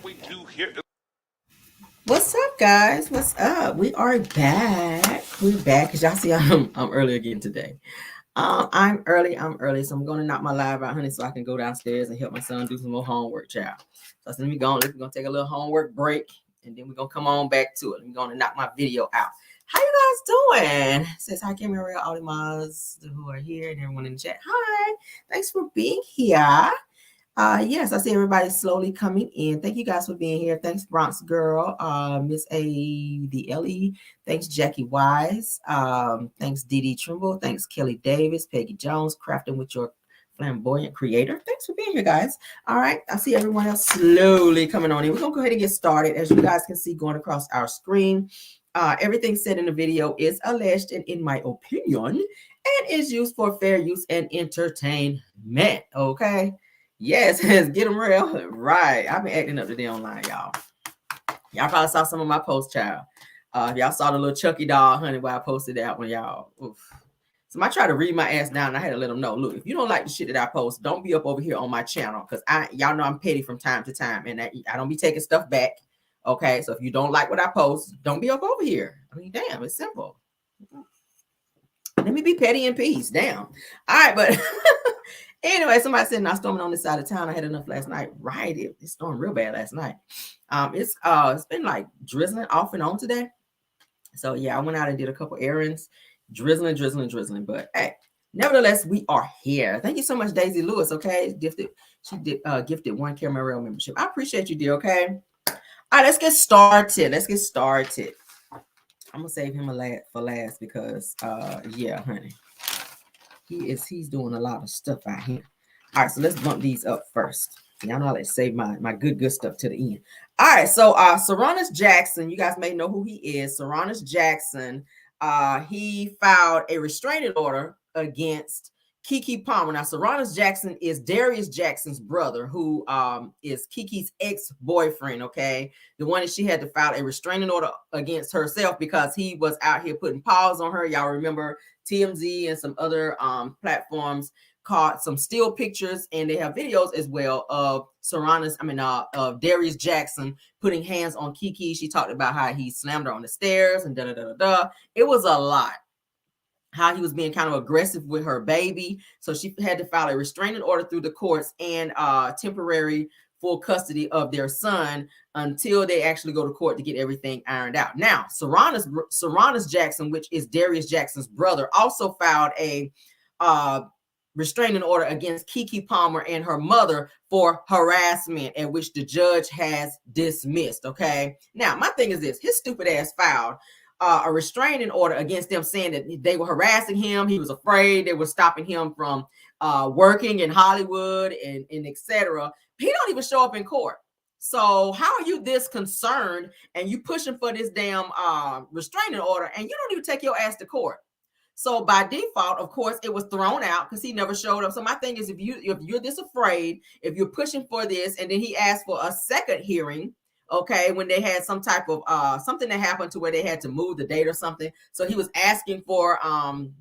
what we do here. What's up, guys? What's up? We are back. We're back. As y'all see, I'm early again today. I'm early. So I'm gonna knock my live out, honey, so I can go downstairs and help my son do some more homework, child. So I said, let me go. We're gonna take a little homework break, and then we're gonna come on back to it. I'm gonna knock my video out. How you guys doing? Says hi, Camera, all the moms who are here, and everyone in the chat. Hi, thanks for being here. Yes, I see everybody slowly coming in. Thank you guys for being here. Thanks, Bronx Girl, Miss A, the Ellie. Thanks, Jackie Wise. Thanks, Dee Dee Trimble. Thanks, Kelly Davis, Peggy Jones, crafting with your flamboyant creator. Thanks for being here, guys. All right, I see everyone else slowly coming on in. We're gonna go ahead and get started. As you guys can see going across our screen, everything said in the video is alleged and, in my opinion, and is used for fair use and entertainment. Okay. Yes, get them real. Right. I've been acting up today online, y'all. Y'all probably saw some of my posts, child. Y'all saw the little Chucky doll, honey, where I posted that one, y'all. Oof. So I tried to read my ass down. And I had to let them know, look, if you don't like the shit that I post, don't be up over here on my channel, because y'all know I'm petty from time to time, and I don't be taking stuff back. Okay, so if you don't like what I post, don't be up over here. I mean, damn, it's simple. Let me be petty in peace. Damn. All right, but anyway, somebody said not storming on this side of town. I had enough last night. Right, it stormed real bad last night. It's been like drizzling off and on today. So yeah, I went out and did a couple errands, drizzling. But hey, nevertheless, we are here. Thank you so much, Daisy Lewis. Okay, she gifted one Camera Rail membership. I appreciate you, dear. Okay. All right, let's get started. I'm gonna save him for last because yeah, honey. He's doing a lot of stuff out here. All right, so let's bump these up first. Y'all know I like to save my good stuff to the end. All right, so Saraunas Jackson, you guys may know who he is. Saraunas Jackson, he filed a restraining order against Keke Palmer. Now, Saraunas Jackson is Darius Jackson's brother, who is Keke's ex-boyfriend, okay? The one that she had to file a restraining order against herself because he was out here putting paws on her. Y'all remember TMZ and some other platforms caught some still pictures, and they have videos as well of of Darius Jackson putting hands on Keke. She talked about how he slammed her on the stairs and da-da-da-da-da. It was a lot. How he was being kind of aggressive with her baby. So she had to file a restraining order through the courts and temporary full custody of their son until they actually go to court to get everything ironed out. Now, Saraunas Jackson, which is Darius Jackson's brother, also filed a restraining order against Keke Palmer and her mother for harassment, at which the judge has dismissed. Okay. Now, my thing is this: his stupid ass filed a restraining order against them, saying that they were harassing him. He was afraid they were stopping him from working in Hollywood and etc. He don't even show up in court. So how are you this concerned and you pushing for this damn restraining order and you don't even take your ass to court? So by default, of course, it was thrown out because he never showed up. So my thing is, if you're this afraid, if you're pushing for this, and then he asked for a second hearing, okay, when they had some type of something that happened to where they had to move the date or something. So he was asking for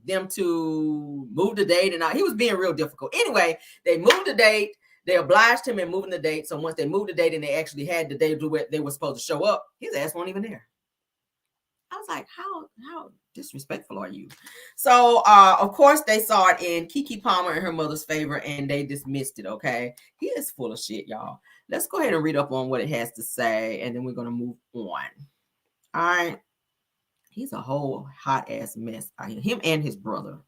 them to move the date, and he was being real difficult. Anyway, they moved the date. They obliged him in moving the date. So once they moved the date and they actually had the day do it, they were supposed to show up. His ass wasn't even there. I was like, how disrespectful are you? So, of course, they saw it in Keke Palmer and her mother's favor, and they dismissed it, okay? He is full of shit, y'all. Let's go ahead and read up on what it has to say, and then we're going to move on. All right. He's a whole hot-ass mess out here. Him and his brother.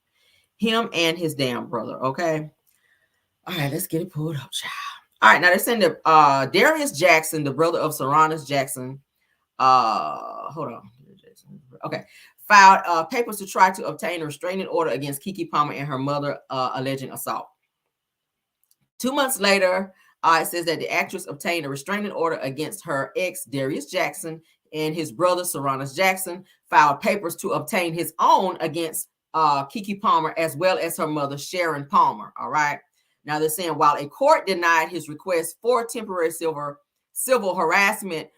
Him and his damn brother, okay? All right, let's get it pulled up, child. All right, now they're saying that Darius Jackson, the brother of Saraunas Jackson, hold on. Okay, filed papers to try to obtain a restraining order against Keke Palmer and her mother, alleging assault. 2 months later, it says that the actress obtained a restraining order against her ex, Darius Jackson, and his brother, Saraunas Jackson, filed papers to obtain his own against Keke Palmer, as well as her mother, Sharon Palmer. All right. Now they're saying while a court denied his request for temporary civil harassment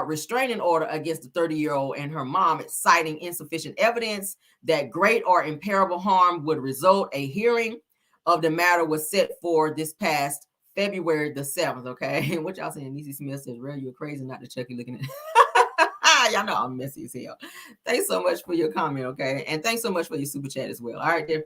restraining order against the 30-year-old and her mom, citing insufficient evidence that great or irreparable harm would result, a hearing of the matter was set for this past February the 7th, okay? What y'all saying? Niecy Smith says, "Real, you're crazy not to Chucky looking at." Y'all know I'm messy as hell. Thanks so much for your comment, okay? And thanks so much for your super chat as well. All right, dear.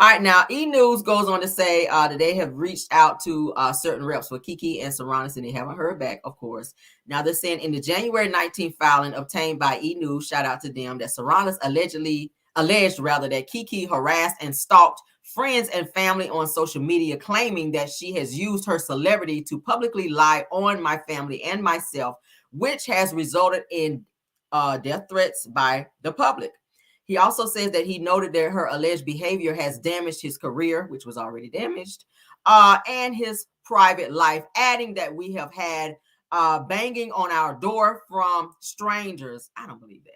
All right, now E! News goes on to say that they have reached out to certain reps for Keke and Saraunas, and they haven't heard back, of course. Now they're saying in the January 19th filing obtained by E! News, shout out to them, that Saraunas alleged that Keke harassed and stalked friends and family on social media, claiming that she has used her celebrity to publicly lie on my family and myself, which has resulted in death threats by the public. He also says that he noted that her alleged behavior has damaged his career, which was already damaged, and his private life, adding that we have had banging on our door from strangers. I don't believe that.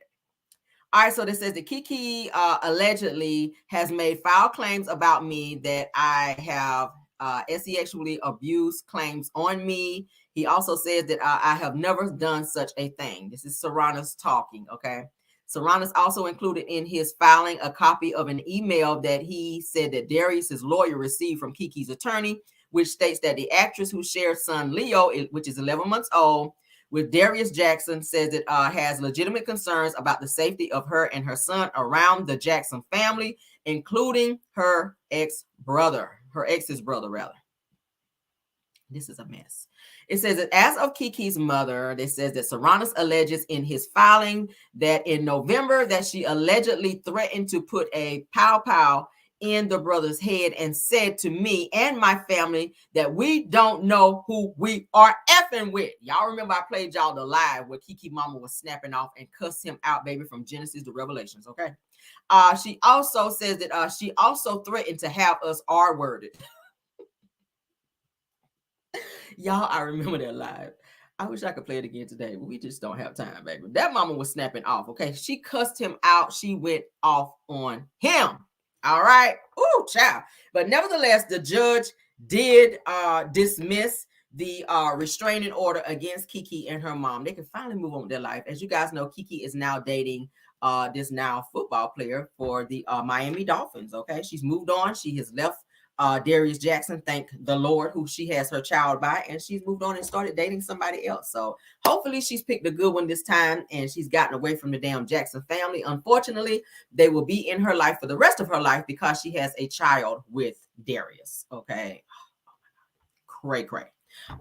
All right, so this says that Keke allegedly has made foul claims about me, that I have sexually abused claims on me. He also says that I have never done such a thing. This is Saraunas talking, okay? Saraunas also included in his filing a copy of an email that he said that Darius, his lawyer, received from Keke's attorney, which states that the actress who shares son Leo, which is 11 months old, with Darius Jackson, says it has legitimate concerns about the safety of her and her son around the Jackson family, including her ex's brother. This is a mess. It says that as of Keke's mother, it says that Saraunas alleges in his filing that in November that she allegedly threatened to put a pow in the brother's head and said to me and my family that we don't know who we are effing with. Y'all remember I played y'all the live where Keke mama was snapping off and cussed him out, baby, from Genesis to Revelations, okay? She also says that she also threatened to have us R-worded. Y'all, I remember that live. I wish I could play it again today, but we just don't have time, baby. That mama was snapping off, okay? She cussed him out. She went off on him. All right. Ooh, child. But nevertheless, the judge did dismiss the restraining order against Keke and her mom. They can finally move on with their life. As you guys know, Keke is now dating this now football player for the Miami Dolphins, okay? She's moved on. She has left Darius Jackson, thank the Lord, who she has her child by, and she's moved on and started dating somebody else. So hopefully she's picked a good one this time and she's gotten away from the damn Jackson family. Unfortunately, they will be in her life for the rest of her life because she has a child with Darius. Okay. Cray.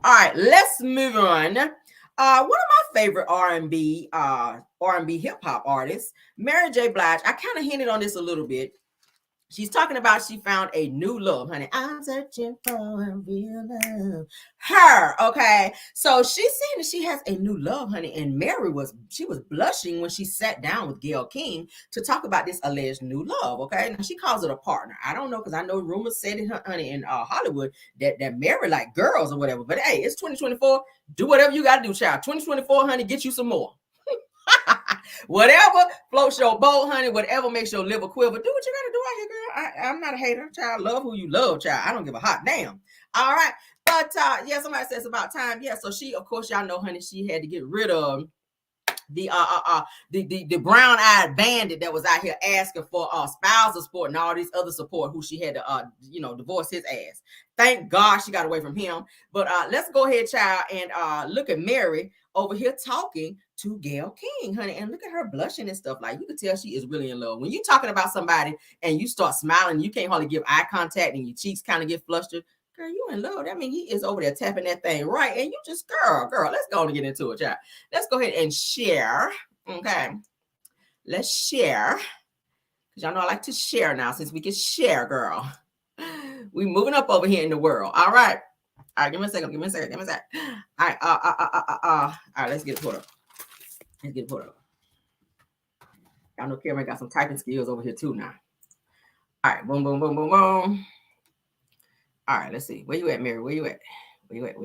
All right, let's move on. One of my favorite R&B hip hop artists, Mary J. Blige. I kind of hinted on this a little bit. She's talking about she found a new love, honey. I'm searching for a real love. Her, okay. So she's saying that she has a new love, honey. And Mary was blushing when she sat down with Gayle King to talk about this alleged new love, okay. Now she calls it a partner. I don't know, because I know rumors said it, honey, in Hollywood that Mary like girls or whatever. But hey, it's 2024. Do whatever you got to do, child. 2024, honey, get you some more. Whatever floats your boat, honey, whatever makes your liver quiver, do what you gotta do out here, girl. I'm not a hater, child. Love who you love, child. I don't give a hot damn. All right. But yeah, somebody says about time. Yeah, so she, of course, y'all know, honey, she had to get rid of the brown-eyed bandit that was out here asking for spousal support and all these other support, who she had to divorce his ass. Thank God she got away from him. But let's go ahead, child, and look at Mary over here talking to Gayle King, honey, and look at her blushing and stuff. Like, you can tell she is really in love. When you're talking about somebody and you start smiling, you can't hardly give eye contact and your cheeks kind of get flustered. Girl, you in love. That means he is over there tapping that thing right. And you just, girl, let's go and get into it, child. Let's go ahead and share. Okay. Let's share. Because y'all know I like to share now, since we can share, girl. We moving up over here in the world. All right. All right, give me a second. All right. All right, let's get it put up. Y'all know Cameron got some typing skills over here too now. All right, boom. All right, let's see. Where you at, Mary? Where you at? Where you at?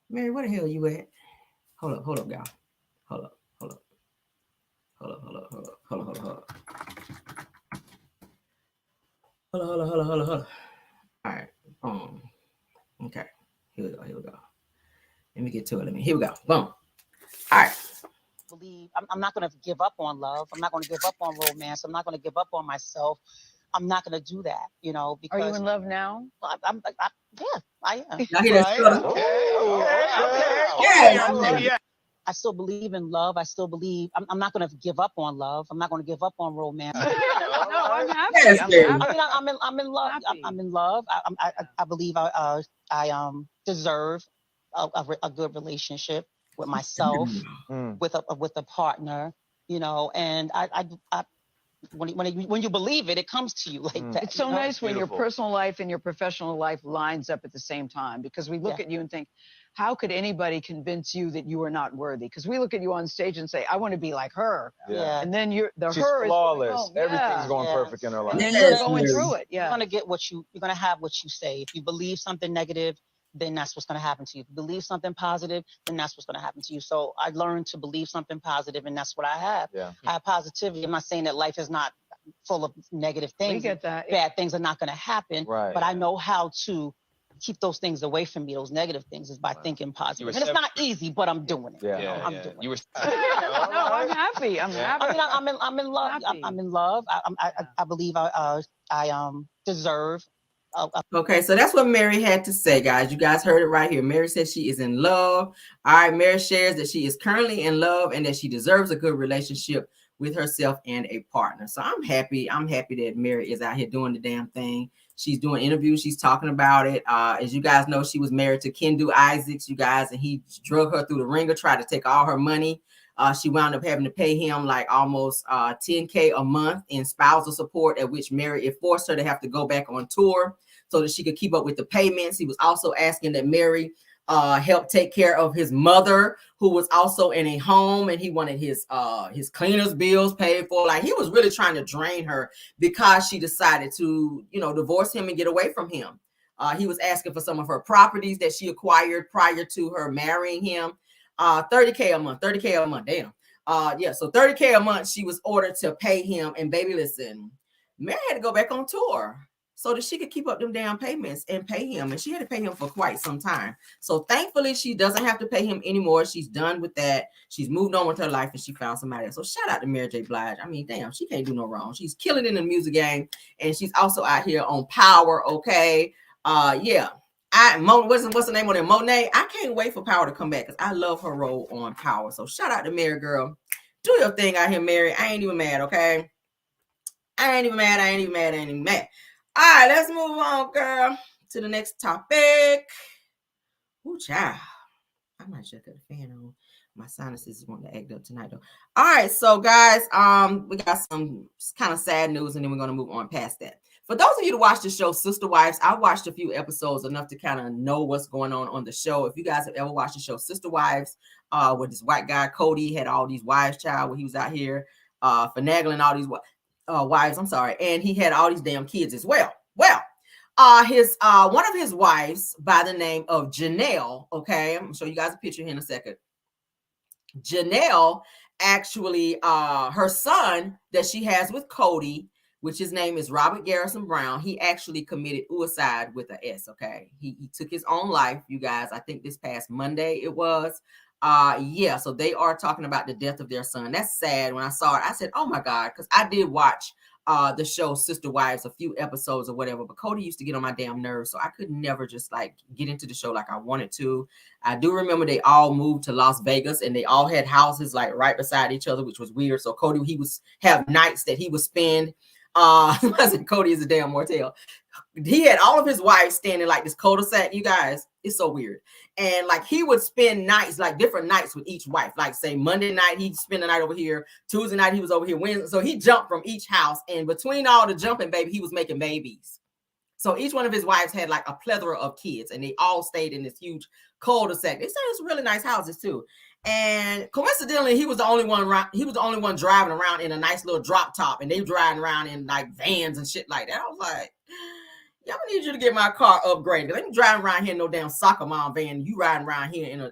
Mary, where the hell you at? Hold up, y'all. Hold up. Hold up. All right. Okay. Here we go. Let me get to it. Here we go. Boom. All right. Believe I'm not going to give up on love. I'm not going to give up on romance. I'm not going to give up on myself. I'm not going to do that, you know, because... Are you in love now? Yeah, I am. Y'all hear that stutter? Okay. I still believe in love. I still believe I'm not going to give up on love. I'm not going to give up on romance. No, I'm happy. Yes, I'm baby. happy. I mean, I'm in love. Happy. I'm in love. I believe I deserve a good relationship with myself, with a partner, you know. And I when you believe it, it comes to you like that. It's so nice when your personal life and your professional life lines up at the same time, because we look at you and think, how could anybody convince you that you are not worthy? Because we look at you on stage and say, I want to be like her. Yeah. And then she's her flawless. is Everything's going perfect in her life. And then You're you're going through it. You're gonna get you're gonna have what you say. If you believe something negative, then that's what's gonna happen to you. If you believe something positive, then that's what's gonna happen to you. So I learned to believe something positive, and that's what I have. Yeah. I have positivity. I'm not saying that life is not full of negative things. We get that. Bad things are not gonna happen. Right. But I know how to keep those things away from me, those negative things, is by thinking positive. And it's not easy, but I'm doing it. Yeah. I'm doing it. No, I'm happy. I'm happy. I mean, I'm in love. Happy. I'm in love. I believe I deserve. Okay, so that's what Mary had to say, guys. You guys heard it right here. Mary says she is in love. All right, Mary shares that she is currently in love and that she deserves a good relationship with herself and a partner. So I'm happy. I'm happy that Mary is out here doing the damn thing. She's doing interviews. She's talking about it. As you guys know, she was married to Kendu Isaacs, you guys, and he drug her through the ringer, tried to take all her money. She wound up having to pay him like almost $10K a month in spousal support, at which Mary forced her to have to go back on tour so that she could keep up with the payments. He was also asking that Mary help take care of his mother, who was also in a home, and he wanted his cleaner's bills paid for. Like, he was really trying to drain her because she decided to, divorce him and get away from him. He was asking for some of her properties that she acquired prior to her marrying him. 30K a month, damn. So 30K a month she was ordered to pay him. And baby, listen, Mary had to go back on tour so that she could keep up them damn payments and pay him. And she had to pay him for quite some time. So thankfully, she doesn't have to pay him anymore. She's done with that. She's moved on with her life and she found somebody else. So shout out to Mary J. Blige. I mean, damn, she can't do no wrong. She's killing it in the music game. And she's also out here on Power, okay? What's the name on it? Monet. I can't wait for Power to come back because I love her role on Power. So shout out to Mary, girl. Do your thing out here, Mary. I ain't even mad, okay? I ain't even mad. All right, let's move on, girl, to the next topic. Ooh, child. I might just cut the fan on. My sinuses want to act up tonight, though. All right, so guys, we got some kind of sad news, and then we're going to move on past that. For those of you to watch the show Sister Wives, I watched a few episodes enough to kind of know what's going on the show. If you guys have ever watched the show Sister Wives, where this white guy, Cody, had all these wives, child, where he was out here finagling all these wives, and he had all these damn kids as well. Well, his one of his wives by the name of Janelle, okay, I'm gonna show you guys a picture here in a second. Janelle, actually, her son that she has with Cody, which his name is Robert Garrison Brown, he actually committed suicide with an S, okay? He took his own life, you guys. I think this past Monday it was. So they are talking about the death of their son. That's sad. When I saw it, I said, oh my God, because I did watch the show Sister Wives, a few episodes or whatever, but Cody used to get on my damn nerves, so I could never just like get into the show like I wanted to. I do remember they all moved to Las Vegas and they all had houses like right beside each other, which was weird. So Cody, he was have nights that he would spend. I said Cody is a damn Martell. He had all of his wives standing like this cul-de-sac, you guys. It's so weird. And like he would spend nights, like different nights with each wife. Like say Monday night, he'd spend the night over here. Tuesday night, he was over here. Wednesday. So he jumped from each house. And between all the jumping, baby, he was making babies. So each one of his wives had like a plethora of kids. And they all stayed in this huge cul-de-sac. They said it's really nice houses too. And coincidentally, he was the only one driving around in a nice little drop top. And they driving around in like vans and shit like that. I was like, I'm gonna need you to get my car upgraded. Let me drive around here in no damn soccer mom van. You riding around here in a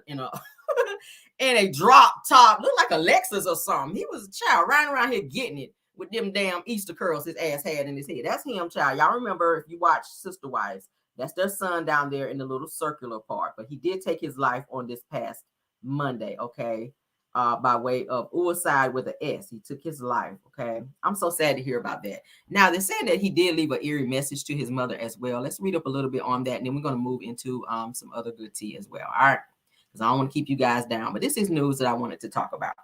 in a drop top, look like a Lexus or something. He was a child riding around here getting it with them damn Easter curls his ass had in his head. That's him, child. Y'all remember if you watch Sister Wives, that's their son down there in the little circular part. But he did take his life on this past Monday. Okay. by way of suicide with an S. He took his life. Okay. I'm so sad to hear about that. Now, they're saying that he did leave an eerie message to his mother as well. Let's read up a little bit on that, and then we're going to move into some other good tea as well. All right. Because I don't want to keep you guys down, but this is news that I wanted to talk about.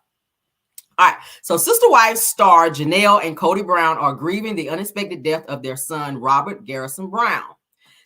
All right. So Sister Wives star Janelle and Cody Brown are grieving the unexpected death of their son, Robert Garrison Brown.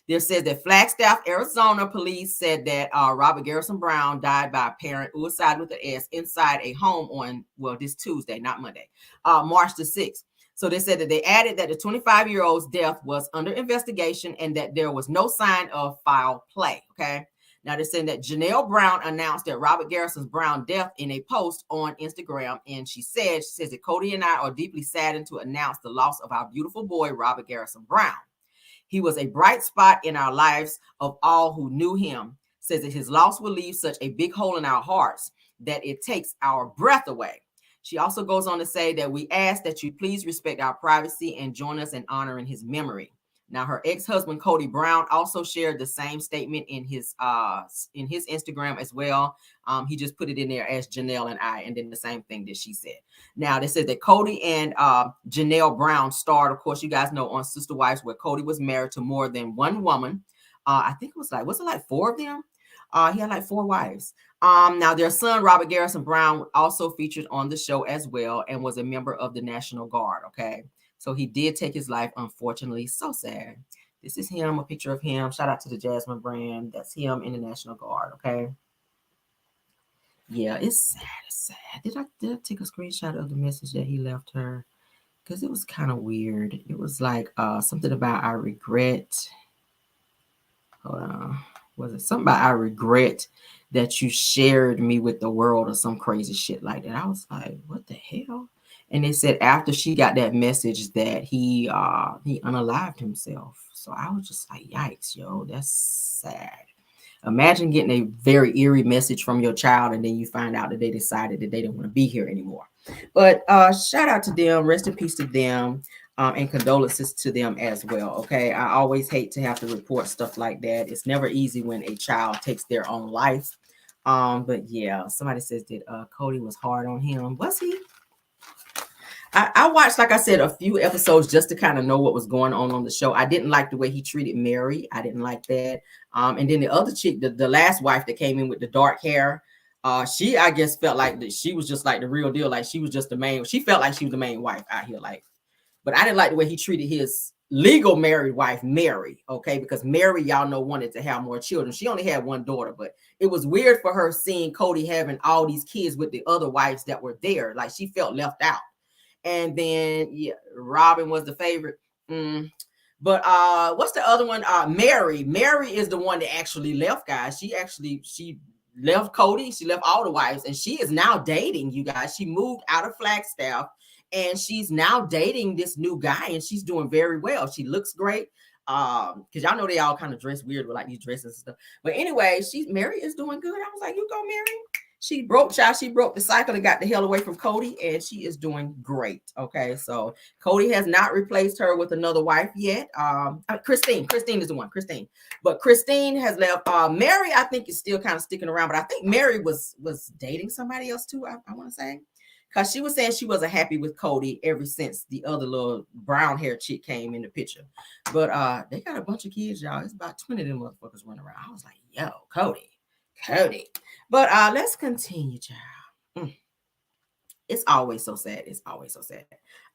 There says that Flagstaff, Arizona police said that Robert Garrison Brown died by apparent suicide with an S inside a home on, well, this Tuesday, not Monday, March the 6th. So they said that they added that the 25-year-old's death was under investigation and that there was no sign of foul play. Okay. Now they're saying that Janelle Brown announced that Robert Garrison Brown's death in a post on Instagram. And she says that Cody and I are deeply saddened to announce the loss of our beautiful boy, Robert Garrison Brown. He was a bright spot in our lives of all who knew him. Says that his loss will leave such a big hole in our hearts that it takes our breath away. She also goes on to say that we ask that you please respect our privacy and join us in honoring his memory. Now, her ex-husband, Cody Brown, also shared the same statement in his Instagram as well. He just put it in there as Janelle and I, and then the same thing that she said. Now, they said that Cody and Janelle Brown starred, of course, you guys know, on Sister Wives, where Cody was married to more than one woman. I think it was like 4 of them? He had like 4 wives. Now, their son, Robert Garrison Brown, also featured on the show as well and was a member of the National Guard, okay? So he did take his life, unfortunately. So sad. This is him, a picture of him. Shout out to the Jasmine brand. That's him in the National Guard, okay? Yeah, it's sad. It's sad. Did I take a screenshot of the message that he left her? Because it was kind of weird. It was like something about I regret. Hold on. Was it something about I regret that you shared me with the world or some crazy shit like that? I was like, what the hell? And they said after she got that message that he unalived himself. So I was just like, yikes, yo, that's sad. Imagine getting a very eerie message from your child and then you find out that they decided that they didn't want to be here anymore. But shout out to them. Rest in peace to them. And condolences to them as well. Okay. I always hate to have to report stuff like that. It's never easy when a child takes their own life. But yeah, somebody says that Cody was hard on him. Was he? I watched, like I said, a few episodes just to kind of know what was going on the show. I didn't like the way he treated Mary. I didn't like that. And then the other chick, the last wife that came in with the dark hair, she, I guess, felt like that she was just like the real deal. Like she was just the main. She felt like she was the main wife out here. Like, but I didn't like the way he treated his legal married wife, Mary. Okay, because Mary, y'all know, wanted to have more children. She only had one daughter, but it was weird for her seeing Cody having all these kids with the other wives that were there. Like she felt left out. And then yeah, Robin was the favorite. But what's the other one? Mary. Mary is the one that actually left, guys. She left Cody. She left all the wives, and she is now dating, you guys. She moved out of Flagstaff, and she's now dating this new guy, and she's doing very well. She looks great. Because y'all know they all kind of dress weird with like these dresses and stuff. But anyway, Mary is doing good. I was like, you go, Mary. She broke the cycle and got the hell away from Cody, and she is doing great. Okay, so Cody has not replaced her with another wife yet. Christine is the one. But Christine has left. Mary, I think, is still kind of sticking around, but I think Mary was dating somebody else too. I want to say, because she was saying she wasn't happy with Cody ever since the other little brown hair chick came in the picture. But they got a bunch of kids, y'all. It's about 20 of them motherfuckers running around. I was like, yo, Cody. But let's continue, child. It's always so sad.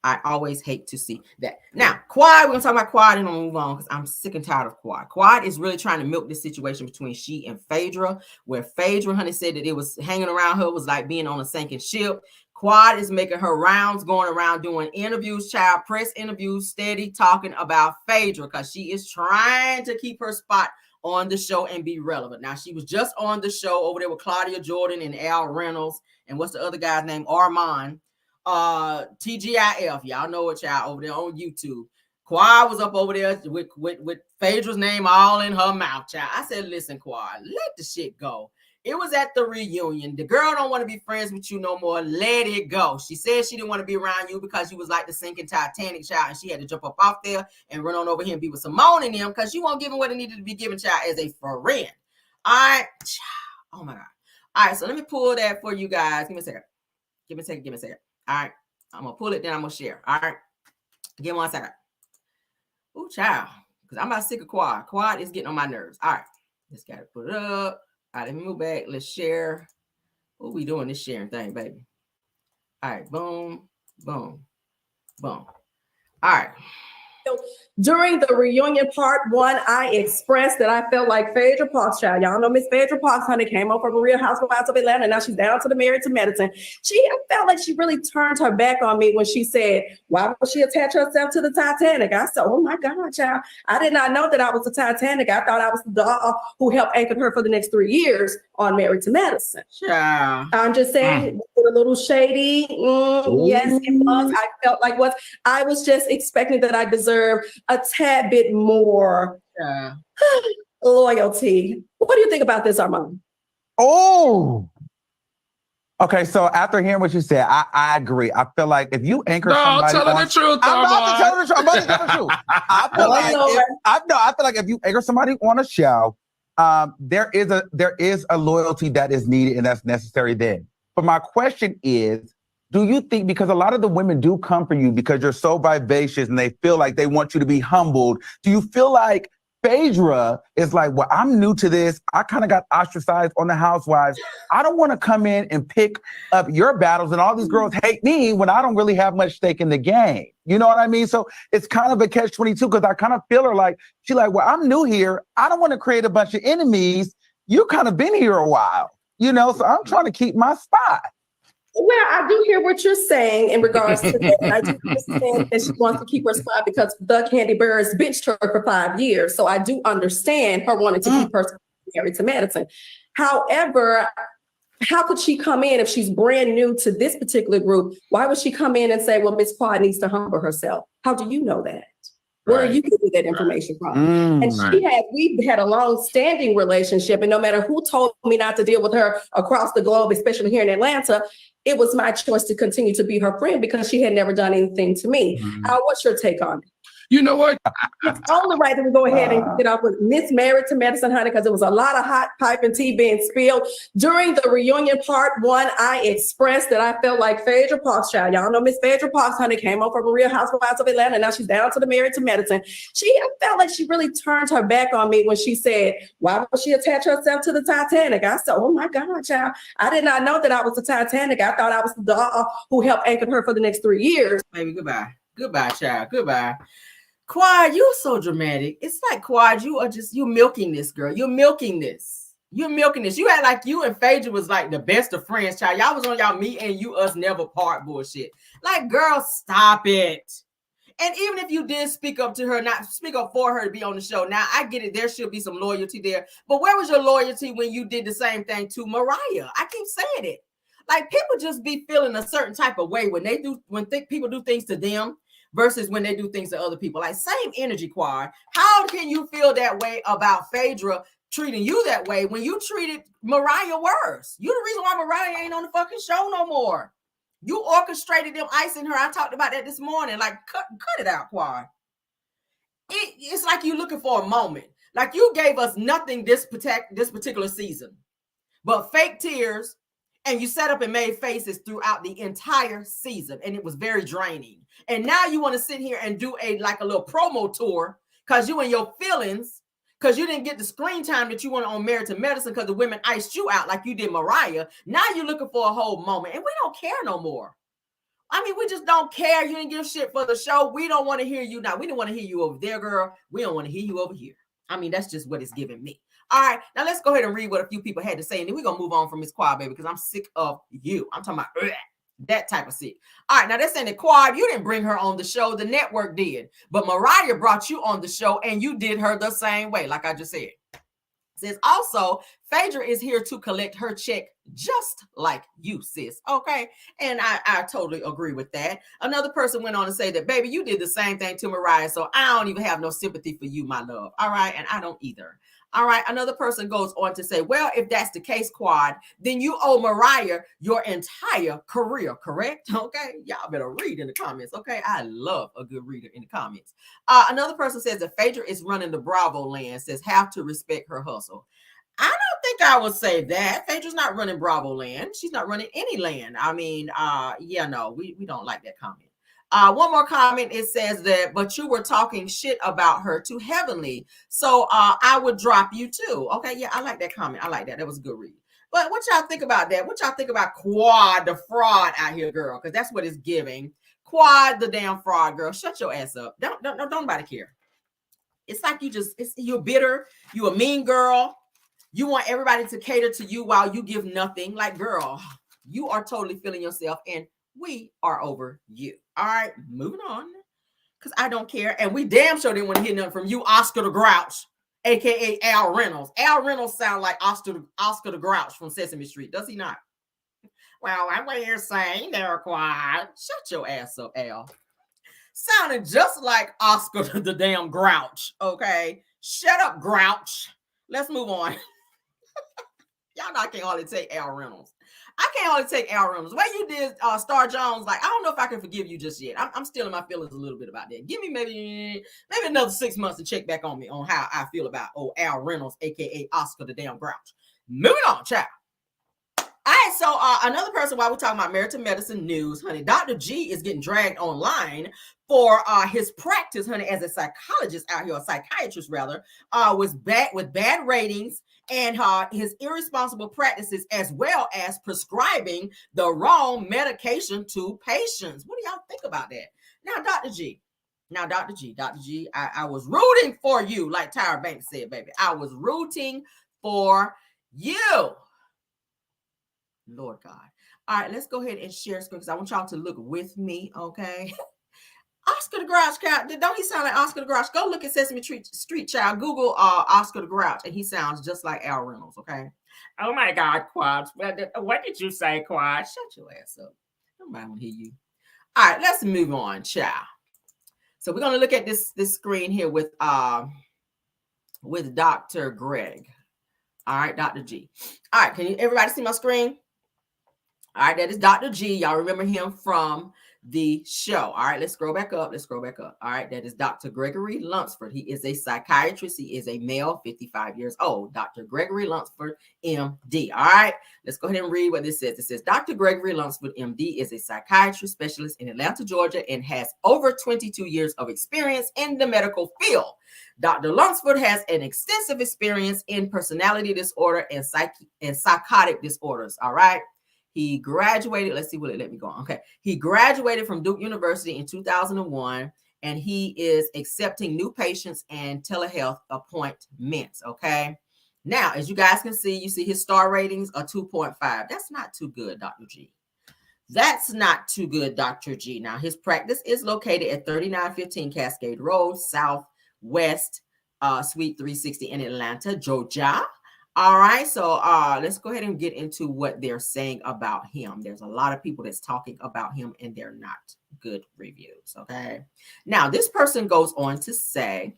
I always hate to see that. Now, Quad, we're going to talk about Quad and we'll move on because I'm sick and tired of Quad. Quad is really trying to milk this situation between she and Phaedra, where Phaedra, honey, said that it was hanging around her was like being on a sinking ship. Quad is making her rounds, going around doing interviews, child, press interviews, steady talking about Phaedra because she is trying to keep her spot on the show and be relevant. Now, she was just on the show over there with Claudia Jordan and Al Reynolds. And what's the other guy's name? Armand. TGIF. Y'all know it, y'all, over there on YouTube. Quad was up over there with Phaedra's name all in her mouth, child. I said, listen, Quad, let the shit go. It was at the reunion. The girl don't want to be friends with you no more. Let it go. She said she didn't want to be around you because you was like the sinking Titanic, child, and she had to jump up off there and run on over here and be with Simone and them because you won't give him what it needed to be given, child, as a friend. All right, child. Oh my God. All right, so let me pull that for you guys. Give me a second. Give me a second. All right, I'm gonna pull it, then I'm gonna share. All right, give me 1 second. Ooh, child, because I'm about sick of Quad. Quad is getting on my nerves. All right, just gotta put it up. All right, let me move back. Let's share. What we doing this sharing thing, baby? All right, boom, boom, boom. All right. During the reunion part 1, I expressed that I felt like Phaedra Parks, child. Y'all know Miss Phaedra Parks, honey, came over from Real Housewives of Atlanta. Now she's down to the Married to Medicine. I felt like she really turned her back on me when she said, why would she attach herself to the Titanic? I said, oh my God, child. I did not know that I was the Titanic. I thought I was the doll who helped anchor her for the next 3 years on Married to Medicine. Child. I'm just saying, a little shady. Yes, it was. I felt like I was just expecting that I deserved a tad bit more loyalty. What do you think about this, Armand? Oh, okay. So after hearing what you said, I agree. I feel like if you anchor somebody, tell her the truth. I'm about to tell the truth. I'm about to tell the truth. I feel like if you anchor somebody on a show, there is a loyalty that is needed and that's necessary then. But my question is, do you think, because a lot of the women do come for you because you're so vivacious and they feel like they want you to be humbled, do you feel like Phaedra is like, well, I'm new to this. I kind of got ostracized on the Housewives. I don't want to come in and pick up your battles and all these girls hate me when I don't really have much stake in the game. You know what I mean? So it's kind of a catch-22 because I kind of feel her like, she's like, well, I'm new here. I don't want to create a bunch of enemies. You kind of been here a while, you know, so I'm trying to keep my spot. Well, I do hear what you're saying in regards to that. And I do understand that she wants to keep her spot because the Candy Bears bitched her for 5 years. So I do understand her wanting to keep her Married to Medicine. However, how could she come in if she's brand new to this particular group? Why would she come in and say, well, Miss Quad needs to humble herself? How do you know that? Where are you getting that information from? And we had a long-standing relationship, and no matter who told me not to deal with her across the globe, especially here in Atlanta, it was my choice to continue to be her friend because she had never done anything to me. What's your take on it? You know what? It's only right that we go ahead and get off with Miss Married to Medicine, honey, because there was a lot of hot pipe and tea being spilled. During the reunion part 1, I expressed that I felt like Phaedra Parks, child. Y'all know Miss Phaedra Parks, honey, came over from Real Housewives of Atlanta. Now she's down to the Married to Medicine. I felt like she really turned her back on me when she said, why would she attach herself to the Titanic? I said, oh my God, child. I did not know that I was the Titanic. I thought I was the doll who helped anchor her for the next 3 years. Baby, goodbye. Goodbye, child. Goodbye. Quad, you're so dramatic. It's like, Quad, you're milking this, girl. You're milking this. You had like you and Phaedra was like the best of friends, child. Y'all was on y'all me and you us never part bullshit. Like, girl, stop it. And even if you did speak up to her, not speak up for her to be on the show, now I get it. There should be some loyalty there. But where was your loyalty when you did the same thing to Mariah? I keep saying it. Like, people just be feeling a certain type of way when people do things to them versus when they do things to other people. Like, same energy, Quad. How can you feel that way about Phaedra treating you that way when you treated Mariah worse? You the reason why Mariah ain't on the fucking show no more. You orchestrated them icing her. I talked about that this morning. Like, cut it out, Quad. It's like you looking for a moment. Like, you gave us nothing this particular season but fake tears, and you sat up and made faces throughout the entire season, and it was very draining. And now you want to sit here and do a little promo tour because you and your feelings, because you didn't get the screen time that you wanted on Married to Medicine because the women iced you out like you did Mariah. Now you're looking for a whole moment, and we don't care no more. I mean, we just don't care. You didn't give shit for the show. We don't want to hear you now. We didn't want to hear you over there, girl. We don't want to hear you over here. I mean, that's just what it's giving me. All right, now let's go ahead and read what a few people had to say, and then we're going to move on from Miss Quad, baby, because I'm sick of you. I'm talking about that type of sick. All right, now they're saying that Quad, you didn't bring her on the show. The network did. But Mariah brought you on the show, and you did her the same way, like I just said. It says, also, Phaedra is here to collect her check just like you, sis. Okay, and I totally agree with that. Another person went on to say that, baby, you did the same thing to Mariah, so I don't even have no sympathy for you, my love. All right, and I don't either. All right, another person goes on to say, well, if that's the case, Quad, then you owe Mariah your entire career, correct? Okay, y'all better read in the comments, okay? I love a good reader in the comments. Another person says that Phaedra is running the Bravo land, says have to respect her hustle. I don't think I would say that Phaedra's not running Bravo land. She's not running any land. I mean, yeah, no, we don't like that comment. One more comment. It says that, but you were talking shit about her to Heavenly. So I would drop you too. Okay, yeah, I like that comment. I like that. That was a good read. But what y'all think about that? What y'all think about Quad, the fraud out here, girl? Because that's what it's giving. Quad, the damn fraud, girl. Shut your ass up. Don't nobody care. It's like you're bitter. You a mean girl. You want everybody to cater to you while you give nothing. Like, girl, you are totally feeling yourself, and we are over you. All right, moving on, because I don't care. And we damn sure didn't want to hear nothing from you, Oscar the Grouch, a.k.a. Al Reynolds. Al Reynolds sound like Oscar the Grouch from Sesame Street, does he not? Well, I'm what you're saying there, Quad. Shut your ass up, Al. Sounding just like Oscar the damn Grouch, okay? Shut up, Grouch. Let's move on. Y'all know I can't hardly take Al Reynolds. I can't hardly take Al Reynolds. The way you did Star Jones, like, I don't know if I can forgive you just yet. I'm still in my feelings a little bit about that. Give me maybe another 6 months to check back on me on how I feel about Al Reynolds, a.k.a. Oscar the damn Grouch. Moving on, child. All right, so another person while we're talking about Merited Medicine news, honey, Dr. G is getting dragged online for his practice, honey, as a psychologist out here, a psychiatrist rather, was back with bad ratings and his irresponsible practices, as well as prescribing the wrong medication to patients. What do y'all think about that? Now, Dr. G, I was rooting for you, like Tyra Banks said, baby. I was rooting for you. Lord God. All right, let's go ahead and share screen because I want y'all to look with me, okay? Oscar the Grouch, don't he sound like Oscar the Grouch? Go look at Sesame Street, child. Google Oscar the Grouch, and he sounds just like Al Reynolds, okay? Oh my God, Quad. What did you say, Quad? Shut your ass up. Nobody want to hear you. All right, let's move on, child. So we're gonna look at this screen here with Dr. Greg. All right, Dr. G. All right, can everybody see my screen? All right, that is Dr. G. Y'all remember him from the show. All right, let's scroll back up. All right, that is Dr. Gregory Lunsford. He is a psychiatrist. He is a male, 55 years old. Dr. Gregory Lunsford, MD. All right, let's go ahead and read what this says. It says, Dr. Gregory Lunsford, MD, is a psychiatrist specialist in Atlanta, Georgia, and has over 22 years of experience in the medical field. Dr. Lunsford has an extensive experience in personality disorder and psychotic disorders. All right. He graduated. Let's see, will it let me go on? Okay. He graduated from Duke University in 2001, and he is accepting new patients and telehealth appointments. Okay. Now, as you guys can see, you see his star ratings are 2.5. That's not too good, Dr. G. That's not too good, Dr. G. Now, his practice is located at 3915 Cascade Road, Southwest, Suite 360 in Atlanta, Georgia. All right, so let's go ahead and get into what they're saying about him. There's a lot of people that's talking about him, and they're not good reviews, okay? Now, this person goes on to say,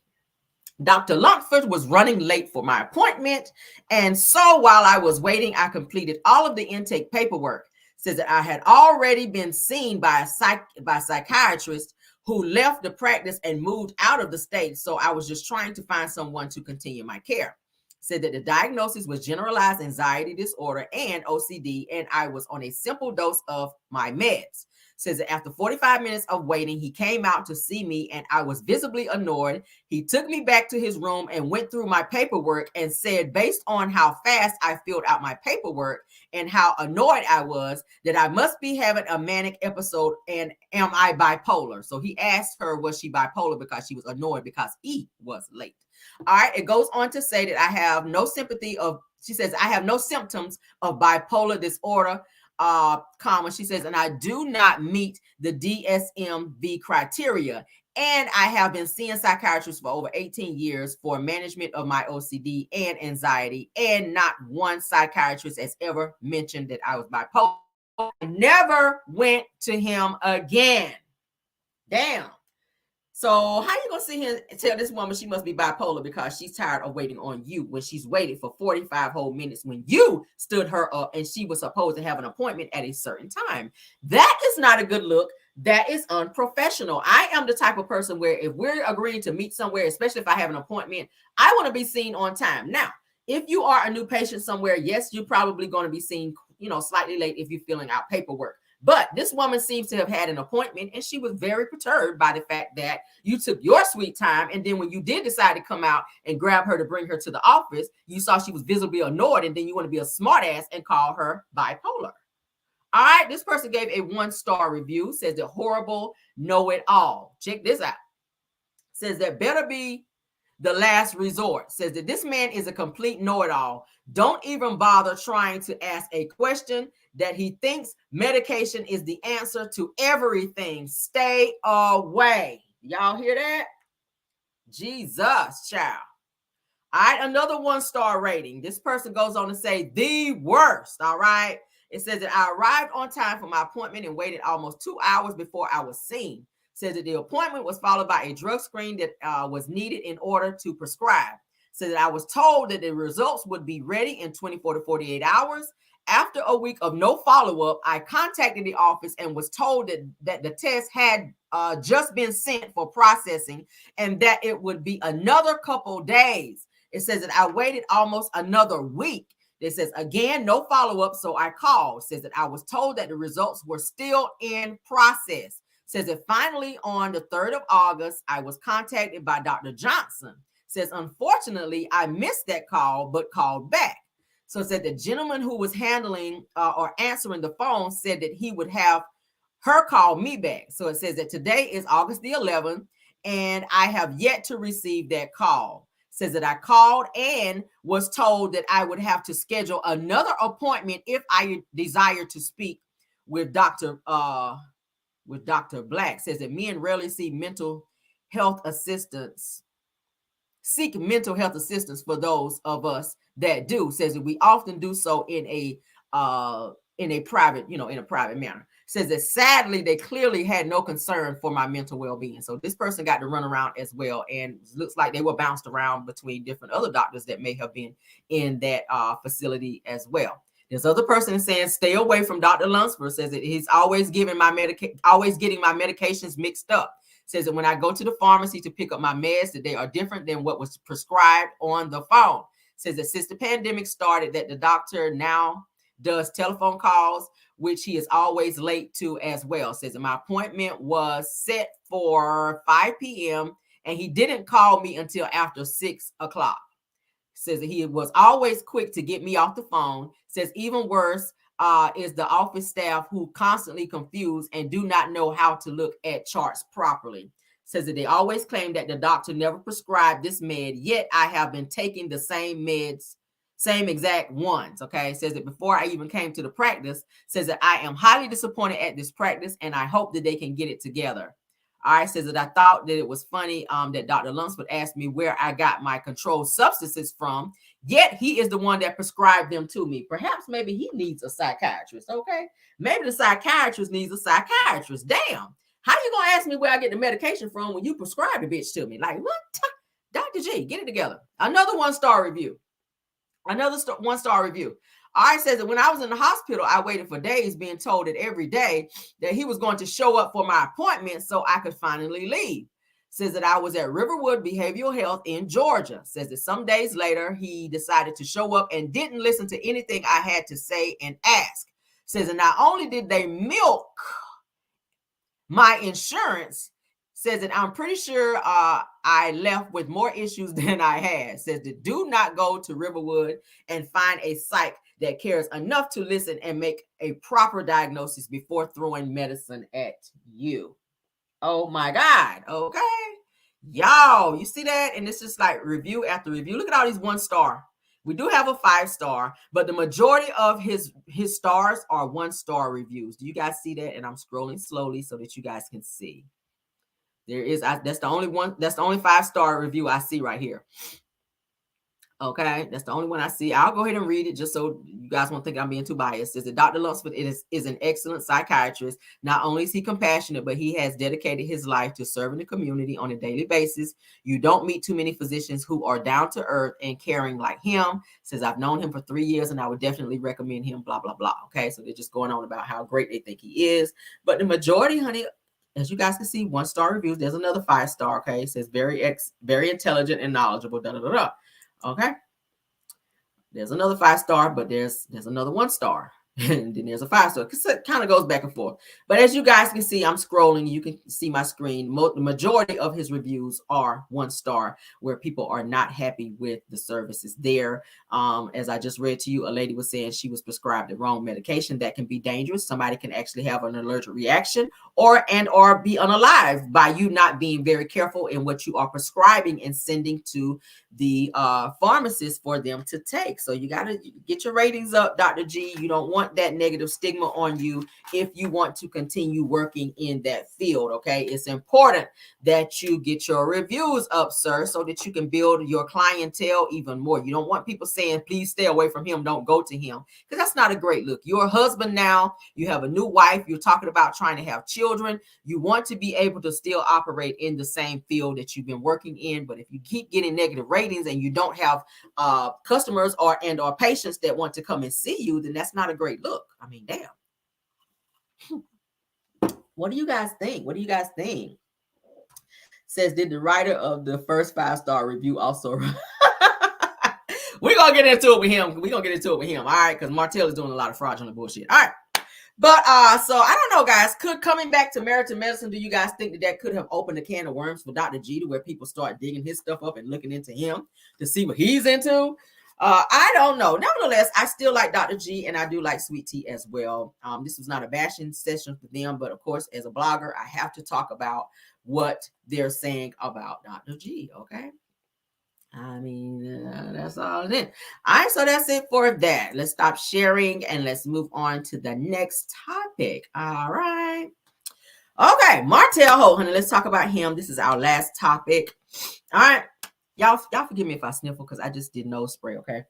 Dr. Lunsford was running late for my appointment, and so while I was waiting, I completed all of the intake paperwork. Says that I had already been seen by a psychiatrist who left the practice and moved out of the state, so I was just trying to find someone to continue my care. Said that the diagnosis was generalized anxiety disorder and OCD, and I was on a simple dose of my meds. Says that after 45 minutes of waiting, he came out to see me, and I was visibly annoyed. He took me back to his room and went through my paperwork and said, based on how fast I filled out my paperwork and how annoyed I was, that I must be having a manic episode, and am I bipolar? So he asked her, was she bipolar, because she was annoyed because he was late. All right, it goes on to say that I have no symptoms of bipolar disorder, she says, and I do not meet the DSM-V criteria. And I have been seeing psychiatrists for over 18 years for management of my OCD and anxiety, and not one psychiatrist has ever mentioned that I was bipolar. I never went to him again. Damn. So how you gonna sit here and tell this woman she must be bipolar because she's tired of waiting on you when she's waited for 45 whole minutes when you stood her up and she was supposed to have an appointment at a certain time? That is not a good look. That is unprofessional. I am the type of person where if we're agreeing to meet somewhere, especially if I have an appointment, I want to be seen on time. Now, if you are a new patient somewhere, yes, you're probably going to be seen, slightly late if you're filling out paperwork. But this woman seems to have had an appointment, and she was very perturbed by the fact that you took your sweet time. And then when you did decide to come out and grab her to bring her to the office, you saw she was visibly annoyed, and then you want to be a smartass and call her bipolar. All right, this person gave a 1-star review, says that horrible know-it-all. Check this out. Says that better be the last resort. Says that this man is a complete know-it-all. Don't even bother trying to ask a question that he thinks medication is the answer to everything. Stay away. Y'all hear that? Jesus, child. All right, another 1-star rating. This person goes on to say the worst. All right. It says that I arrived on time for my appointment and waited almost 2 hours before I was seen. Says that the appointment was followed by a drug screen that was needed in order to prescribe. Says that I was told that the results would be ready in 24 to 48 hours. After a week of no follow-up, I contacted the office and was told that the test had just been sent for processing and that it would be another couple days. It says that I waited almost another week. It says, again, no follow-up, so I called. Says that I was told that the results were still in process. Says that finally on the 3rd of August, I was contacted by Dr. Johnson. Says, unfortunately, I missed that call, but called back. So it said the gentleman who was handling or answering the phone said that he would have her call me back. So it says that today is August the 11th, and I have yet to receive that call. Says that I called and was told that I would have to schedule another appointment if I desire to speak with Dr. Black. Says that men rarely seek mental health assistance for those of us that do. Says that we often do so in a private manner. Says that sadly they clearly had no concern for my mental well-being. So this person got to run around as well, and looks like they were bounced around between different other doctors that may have been in that facility as well. This other person saying stay away from Dr. Lunsford. Says that he's always getting my medications mixed up. Says that when I go to the pharmacy to pick up my meds, that they are different than what was prescribed on the phone. Says that since the pandemic started, that the doctor now does telephone calls, which he is always late to as well. Says that my appointment was set for 5 p.m. and he didn't call me until after 6 o'clock. Says that he was always quick to get me off the phone. Says even worse is the office staff who constantly confused and do not know how to look at charts properly. Says that they always claim that the doctor never prescribed this med, yet I have been taking the same meds, same exact ones. Okay. Says that before I even came to the practice, says that I am highly disappointed at this practice and I hope that they can get it together. All right. Says that I thought that it was funny that Dr. Lunsford asked me where I got my controlled substances from, yet he is the one that prescribed them to me. Perhaps maybe he needs a psychiatrist. Okay. Maybe the psychiatrist needs a psychiatrist. Damn. How you going to ask me where I get the medication from when you prescribe the bitch to me? Like, what? Dr. G, get it together. Another 1-star review. Another 1-star review. I says that when I was in the hospital, I waited for days being told that every day that he was going to show up for my appointment so I could finally leave. Says that I was at Riverwood Behavioral Health in Georgia. Says that some days later, he decided to show up and didn't listen to anything I had to say and ask. Says that not only did they milk my insurance, says that I'm pretty sure I left with more issues than I had. Says that do not go to Riverwood and find a psych that cares enough to listen and make a proper diagnosis before throwing medicine at you. Oh my God. Okay. Y'all, you see that? And it's just like review after review. Look at all these 1-star. We do have a 5-star, but the majority of his stars are 1-star reviews. Do you guys see that? And I'm scrolling slowly so that you guys can see. There is, that's the only 5-star review I see right here. Okay, that's the only one I see. I'll go ahead and read it just so you guys won't think I'm being too biased. It says that Dr. Lunsford is an excellent psychiatrist. Not only is he compassionate, but he has dedicated his life to serving the community on a daily basis. You don't meet too many physicians who are down to earth and caring like him. Says I've known him for 3 years and I would definitely recommend him, blah, blah, blah. Okay, so they're just going on about how great they think he is. But the majority, honey, as you guys can see, 1-star reviews. There's another 5-star. Okay, it says very intelligent and knowledgeable. Da, da, da, da. Okay. there's another 5-star, but there's another 1-star. And then there's a 5-star, because it kind of goes back and forth. But as you guys can see, I'm scrolling. You can see my screen. The majority of his reviews are 1-star, where people are not happy with the services there. As I just read to you, a lady was saying she was prescribed the wrong medication. That can be dangerous. Somebody can actually have an allergic reaction or be unalive by you not being very careful in what you are prescribing and sending to the pharmacist for them to take. So you got to get your ratings up, Dr. G. You don't want that negative stigma on you if you want to continue working in that field. Okay, it's important that you get your reviews up, sir, so that you can build your clientele even more. You don't want people saying, please stay away from him, don't go to him, because that's not a great look. You're a husband now, you have a new wife, you're talking about trying to have children. You want to be able to still operate in the same field that you've been working in. But if you keep getting negative ratings and you don't have customers or patients that want to come and see you, then that's not a great look. I mean, damn. What do you guys think? What do you guys think? Says, did the writer of the first 5-star review also? We're going to get into it with him. All right, because Martell is doing a lot of fraudulent bullshit. All right. But so I don't know, guys. Could coming back to Married to Medicine, do you guys think that could have opened a can of worms for Dr. G, to where people start digging his stuff up and looking into him to see what he's into? I don't know. Nevertheless, I still like Dr. G, and I do like Sweet Tea as well. This was not a bashing session for them, but of course, as a blogger, I have to talk about what they're saying about Dr. G. Okay. I mean, that's all it is. All right, so that's it for that. Let's stop sharing and let's move on to the next topic. All right. Okay, Martell Holt, honey. Let's talk about him. This is our last topic. All right. Y'all forgive me if I sniffle, because I just did nose spray, okay?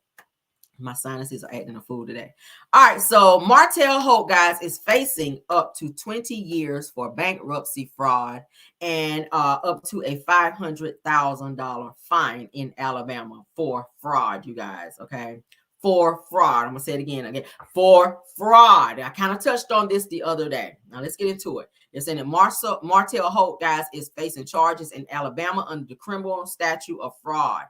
My sinuses are acting a fool today. All right, so Martell Holt, guys, is facing up to 20 years for bankruptcy fraud and up to a $500,000 fine in Alabama for fraud, you guys, okay? For fraud. I'm going to say it again. For fraud. I kind of touched on this the other day. Now, let's get into it. They're saying that Martell Holt, guys, is facing charges in Alabama under the criminal statute of fraud.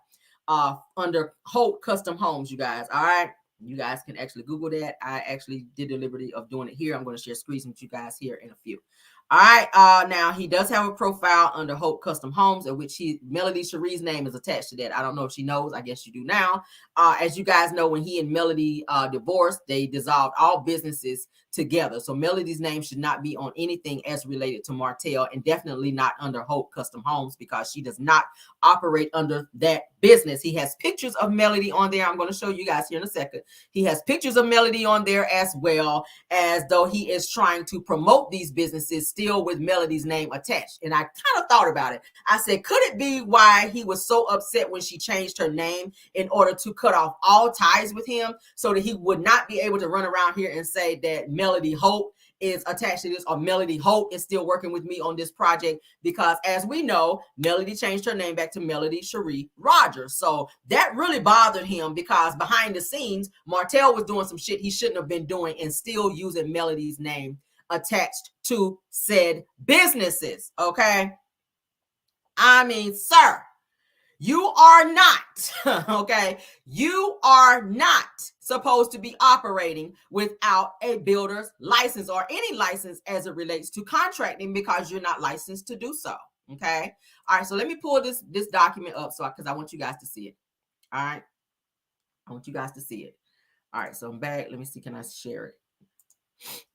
Under Holt Custom Homes, you guys. All right, you guys can actually Google that. I actually did the liberty of doing it here. I'm going to share screens with you guys here in a few. All right, now he does have a profile under Holt Custom Homes, in which Melody Cherie's name is attached to that. I don't know if she knows. I guess you do now. As you guys know, when he and Melody divorced, they dissolved all businesses together. So Melody's name should not be on anything as related to Martell, and definitely not under Holt Custom Homes, because she does not operate under that business. He has pictures of Melody on there. I'm going to show you guys here in a second. He has pictures of Melody on there, as well, as though he is trying to promote these businesses still with Melody's name attached. And I kind of thought about it. I said, could it be why he was so upset when she changed her name in order to cut off all ties with him, so that he would not be able to run around here and say that Melody Holt is attached to this, or Melody Holt is still working with me on this project? Because as we know, Melody changed her name back to Melody Cherie Rogers. So that really bothered him, because behind the scenes, Martell was doing some shit he shouldn't have been doing and still using Melody's name attached to said businesses. Okay. I mean, sir, you are not, okay, you are not supposed to be operating without a builder's license or any license as it relates to contracting, because you're not licensed to do so, okay? All right, so let me pull this document up because I want you guys to see it, all right? I want you guys to see it. All right, so I'm back. Let me see, can I share it?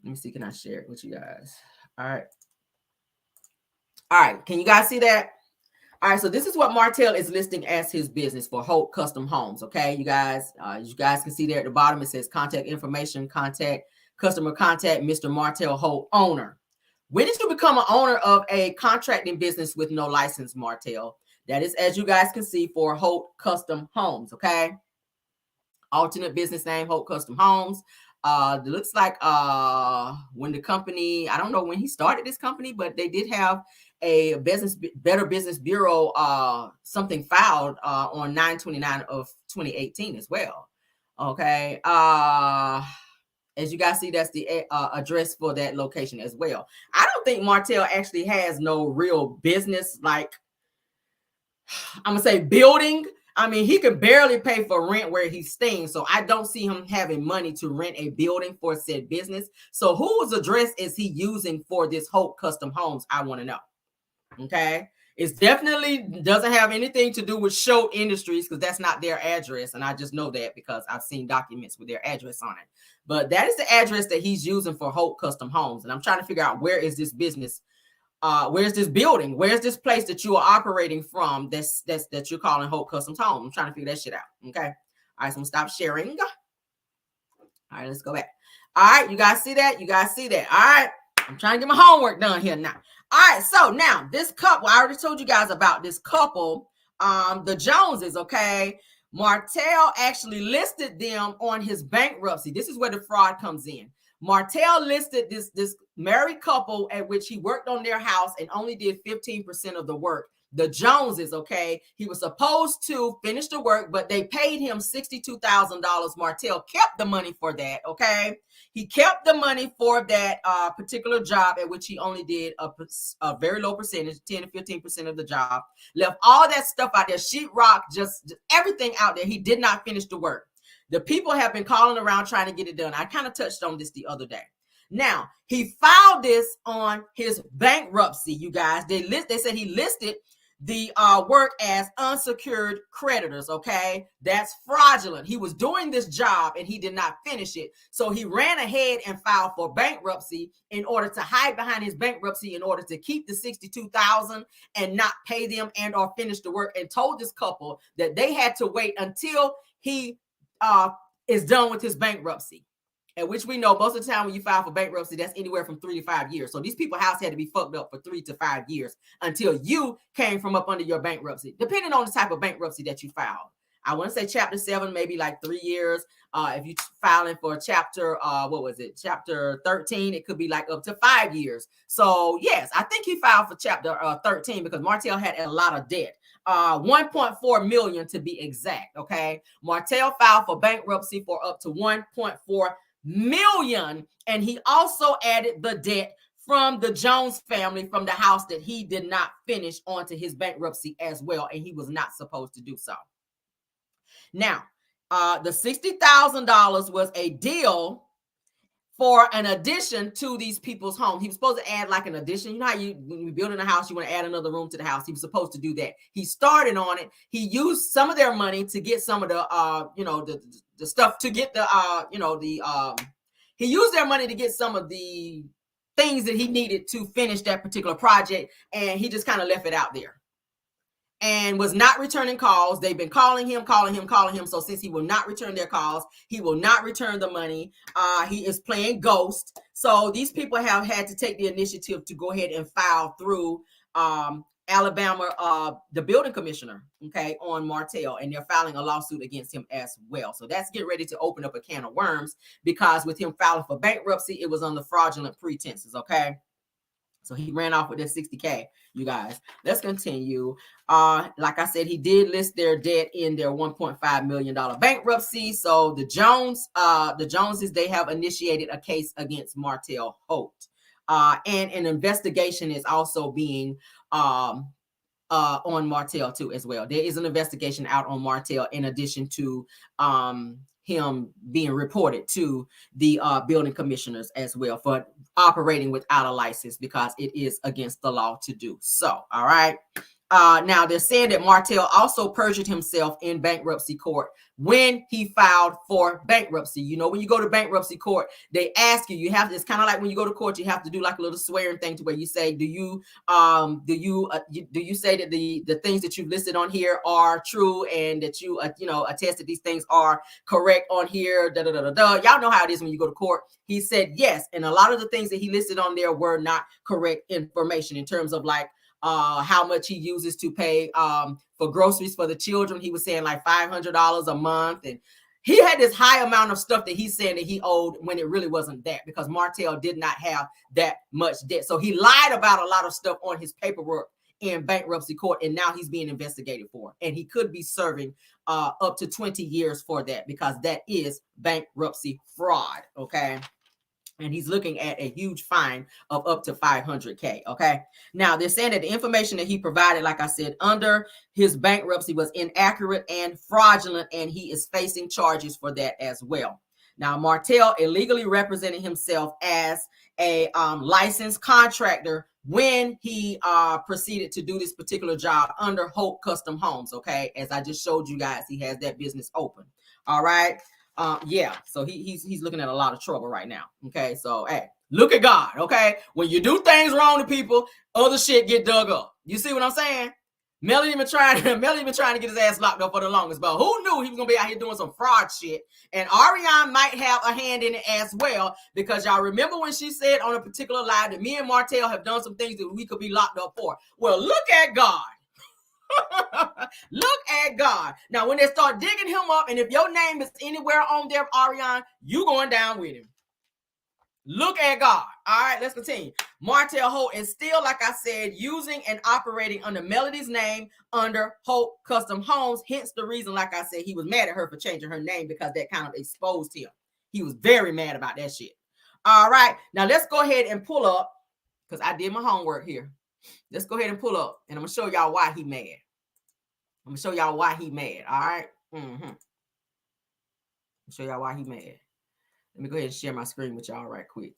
Can I share it with you guys? All right. All right, can you guys see that? All right, so this is what Martell is listing as his business for Holt Custom Homes. Okay, you guys can see there at the bottom, it says contact information, customer contact, Mr. Martell Holt, owner. When did you become an owner of a contracting business with no license, Martell? That is, as you guys can see, for Holt Custom Homes. Okay, alternate business name, Holt Custom Homes. It looks like when the company, I don't know when he started this company, but they did have a Better Business Bureau something filed on 9/29 of 2018 as well. Okay. As you guys see, that's the address for that location as well. I don't think Martell actually has no real business, like, I'm gonna say building I mean, he could barely pay for rent where he's staying. So I don't see him having money to rent a building for said business. So whose address is he using for this Holt Custom Homes? I want to know. Okay. It definitely doesn't have anything to do with Show Industries because that's not their address. And I just know that because I've seen documents with their address on it. But that is the address that he's using for Holt Custom Homes. And I'm trying to figure out where is this business? Where's this building? Where's this place that you are operating from that you're calling Holt Custom Home? I'm trying to figure that shit out. Okay. All right, so I'm gonna stop sharing. All right, let's go back. All right, you guys see that? You guys see that? All right, I'm trying to get my homework done here now. All right, so now this couple, I already told you guys about this couple, the Joneses, okay? Martell actually listed them on his bankruptcy. This is where the fraud comes in. Martell listed this married couple at which he worked on their house and only did 15% of the work. The Joneses, okay, he was supposed to finish the work, but they paid him $62,000. Martell kept the money for that, okay? He kept the money for that particular job at which he only did a very low percentage, 10 to 15% of the job. Left all that stuff out there, sheetrock, just everything out there. He did not finish the work. The people have been calling around trying to get it done. I kind of touched on this the other day. Now, he filed this on his bankruptcy, you guys. They said he listed the work as unsecured creditors, okay? That's fraudulent. He was doing this job and he did not finish it. So he ran ahead and filed for bankruptcy in order to hide behind his bankruptcy in order to keep the $62,000 and not pay them and or finish the work, and told this couple that they had to wait until he is done with his bankruptcy. At which we know most of the time when you file for bankruptcy, that's anywhere from 3 to 5 years. So these people's house had to be fucked up for 3 to 5 years until you came from up under your bankruptcy, depending on the type of bankruptcy that you filed. I want to say chapter 7, maybe like 3 years. If you filing for chapter, chapter 13, it could be like up to 5 years. So yes, I think he filed for chapter 13 because Martell had a lot of debt. 1.4 million to be exact. Okay. Martell filed for bankruptcy for up to 1.4 million. And he also added the debt from the Jones family from the house that he did not finish onto his bankruptcy as well. And he was not supposed to do so. Now, the $60,000 was a deal for an addition to these people's home. He was supposed to add like an addition. You know how when you're building a house, you want to add another room to the house. He was supposed to do that. He started on it. He used some of their money to get some of the, the stuff to get he used their money to get some of the things that he needed to finish that particular project. And he just kind of left it out there and was not returning calls. They've been calling him. So since he will not return their calls, he will not return the money. He is playing ghost. So these people have had to take the initiative to go ahead and file through Alabama, the building commissioner, okay, on Martell, and they're filing a lawsuit against him as well. So that's getting ready to open up a can of worms because with him filing for bankruptcy, it was on the fraudulent pretenses, okay? So he ran off with that 60K, you guys. Let's continue. Like I said, he did list their debt in their $1.5 million bankruptcy. So the Joneses, they have initiated a case against Martell Holt. And an investigation is also being on Martell too as well. There is an investigation out on Martell in addition to him being reported to the building commissioners as well for operating without a license because it is against the law to do so. All right. Now they're saying that Martell also perjured himself in bankruptcy court when he filed for bankruptcy. You know, when you go to bankruptcy court, they ask you, it's kind of like when you go to court, you have to do like a little swearing thing to where you say, do you say that the things that you've listed on here are true and that you attest that these things are correct on here, Y'all know how it is when you go to court. He said yes, and a lot of the things that he listed on there were not correct information in terms of like how much he uses to pay for groceries for the children. He was saying like $500 a month, and he had this high amount of stuff that he's saying that he owed when it really wasn't that, because Martell did not have that much debt. So he lied about a lot of stuff on his paperwork in bankruptcy court, and now he's being investigated for, and he could be serving up to 20 years for that because that is bankruptcy fraud. Okay. And he's looking at a huge fine of up to $500K. Okay. Now they're saying that the information that he provided, like I said, under his bankruptcy was inaccurate and fraudulent, and he is facing charges for that as well. Now, Martell illegally represented himself as a licensed contractor when he proceeded to do this particular job under Holt Custom Homes. Okay. As I just showed you guys, he has that business open. All right. Yeah, so he's looking at a lot of trouble right now. Okay, so hey, look at God. Okay, when you do things wrong to people, other shit get dug up. You see what I'm saying? Melody been trying to get his ass locked up for the longest, but who knew he was gonna be out here doing some fraud shit? And Ariane might have a hand in it as well, because y'all remember when she said on a particular live that me and Martell have done some things that we could be locked up for. Well, look at God. Look at God. Now, when they start digging him up, and if your name is anywhere on there, Ariane, you going down with him. Look at God. All right, let's continue. Martell Holt is still, like I said, using and operating under Melody's name under Holt Custom Homes. Hence the reason, like I said, he was mad at her for changing her name, because that kind of exposed him. He was very mad about that shit. All right, now let's go ahead and pull up, because I did my homework here. Let's go ahead and pull up, and I'm going to show y'all why he mad. I'm going to show y'all why he mad, all right? Show y'all why he mad. Let me go ahead and share my screen with y'all right quick.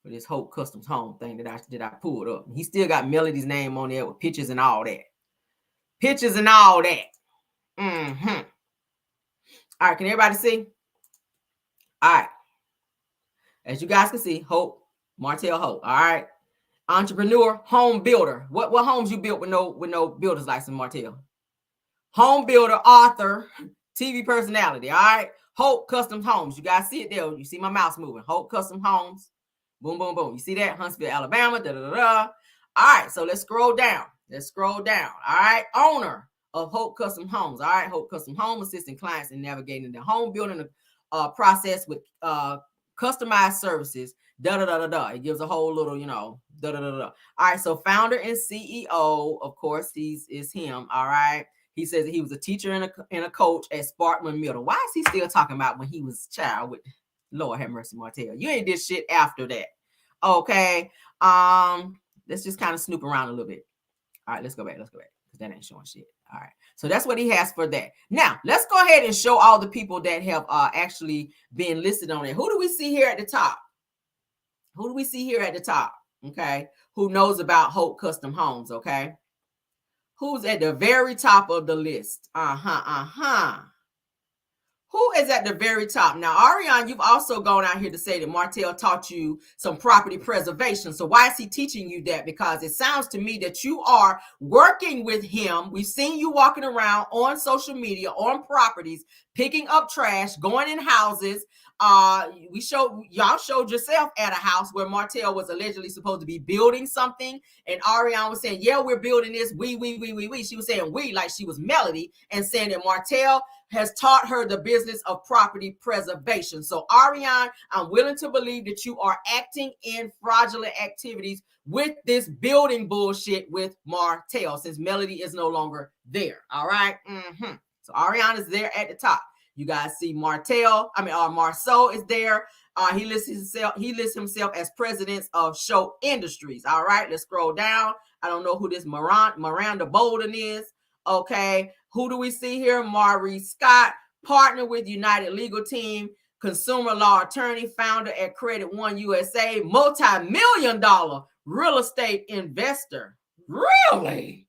For this Holt Customs Home thing that I pulled up. He still got Melody's name on there with pictures and all that. Pictures and all that. All right, can everybody see? All right. As you guys can see, Holt, Martell Holt, all right? Entrepreneur, home builder. What homes you built with no builder's license, Martell? Home builder, author, TV personality. All right. Holt Custom Homes. You guys see it there. You see my mouse moving. Holt Custom Homes. Boom, boom, boom. You see that? Huntsville, Alabama. Da, da, da, da. All right. So let's scroll down. All right. Owner of Holt Custom Homes. All right. Holt Custom Home, assisting clients in navigating the home building process with customized services. Da da da da da. It gives a whole little, da da da da. All right. So founder and CEO, of course, is him. All right. He says that he was a teacher and a coach at Sparkman Middle. Why is he still talking about when he was a child? With Lord have mercy, Martell. You ain't did shit after that. Okay. Let's just kind of snoop around a little bit. All right. Let's go back. Because that ain't showing shit. All right. So that's what he has for that. Now, let's go ahead and show all the people that have actually been listed on it. Who do we see here at the top? Okay. Who knows about Holt Custom Homes? Okay. Who's at the very top of the list? Who is at the very top? Now, Ariane, you've also gone out here to say that Martell taught you some property preservation. So why is he teaching you that? Because it sounds to me that you are working with him. We've seen you walking around on social media, on properties, picking up trash, going in houses. Y'all showed yourself at a house where Martell was allegedly supposed to be building something, and Ariane was saying, "Yeah, we're building this." We. She was saying "we" like she was Melody, and saying that Martell has taught her the business of property preservation. So Ariane, I'm willing to believe that you are acting in fraudulent activities with this building bullshit with Martell, since Melody is no longer there. All right. So Ariane is there at the top. You guys see Marceau is there. He lists himself as president of Show Industries. All right, let's scroll down. I don't know who this Miranda Bolden is. Okay, who do we see here? Maurice Scott, partner with United Legal Team, consumer law attorney, founder at Credit One USA, multi-million-dollar real estate investor. Really?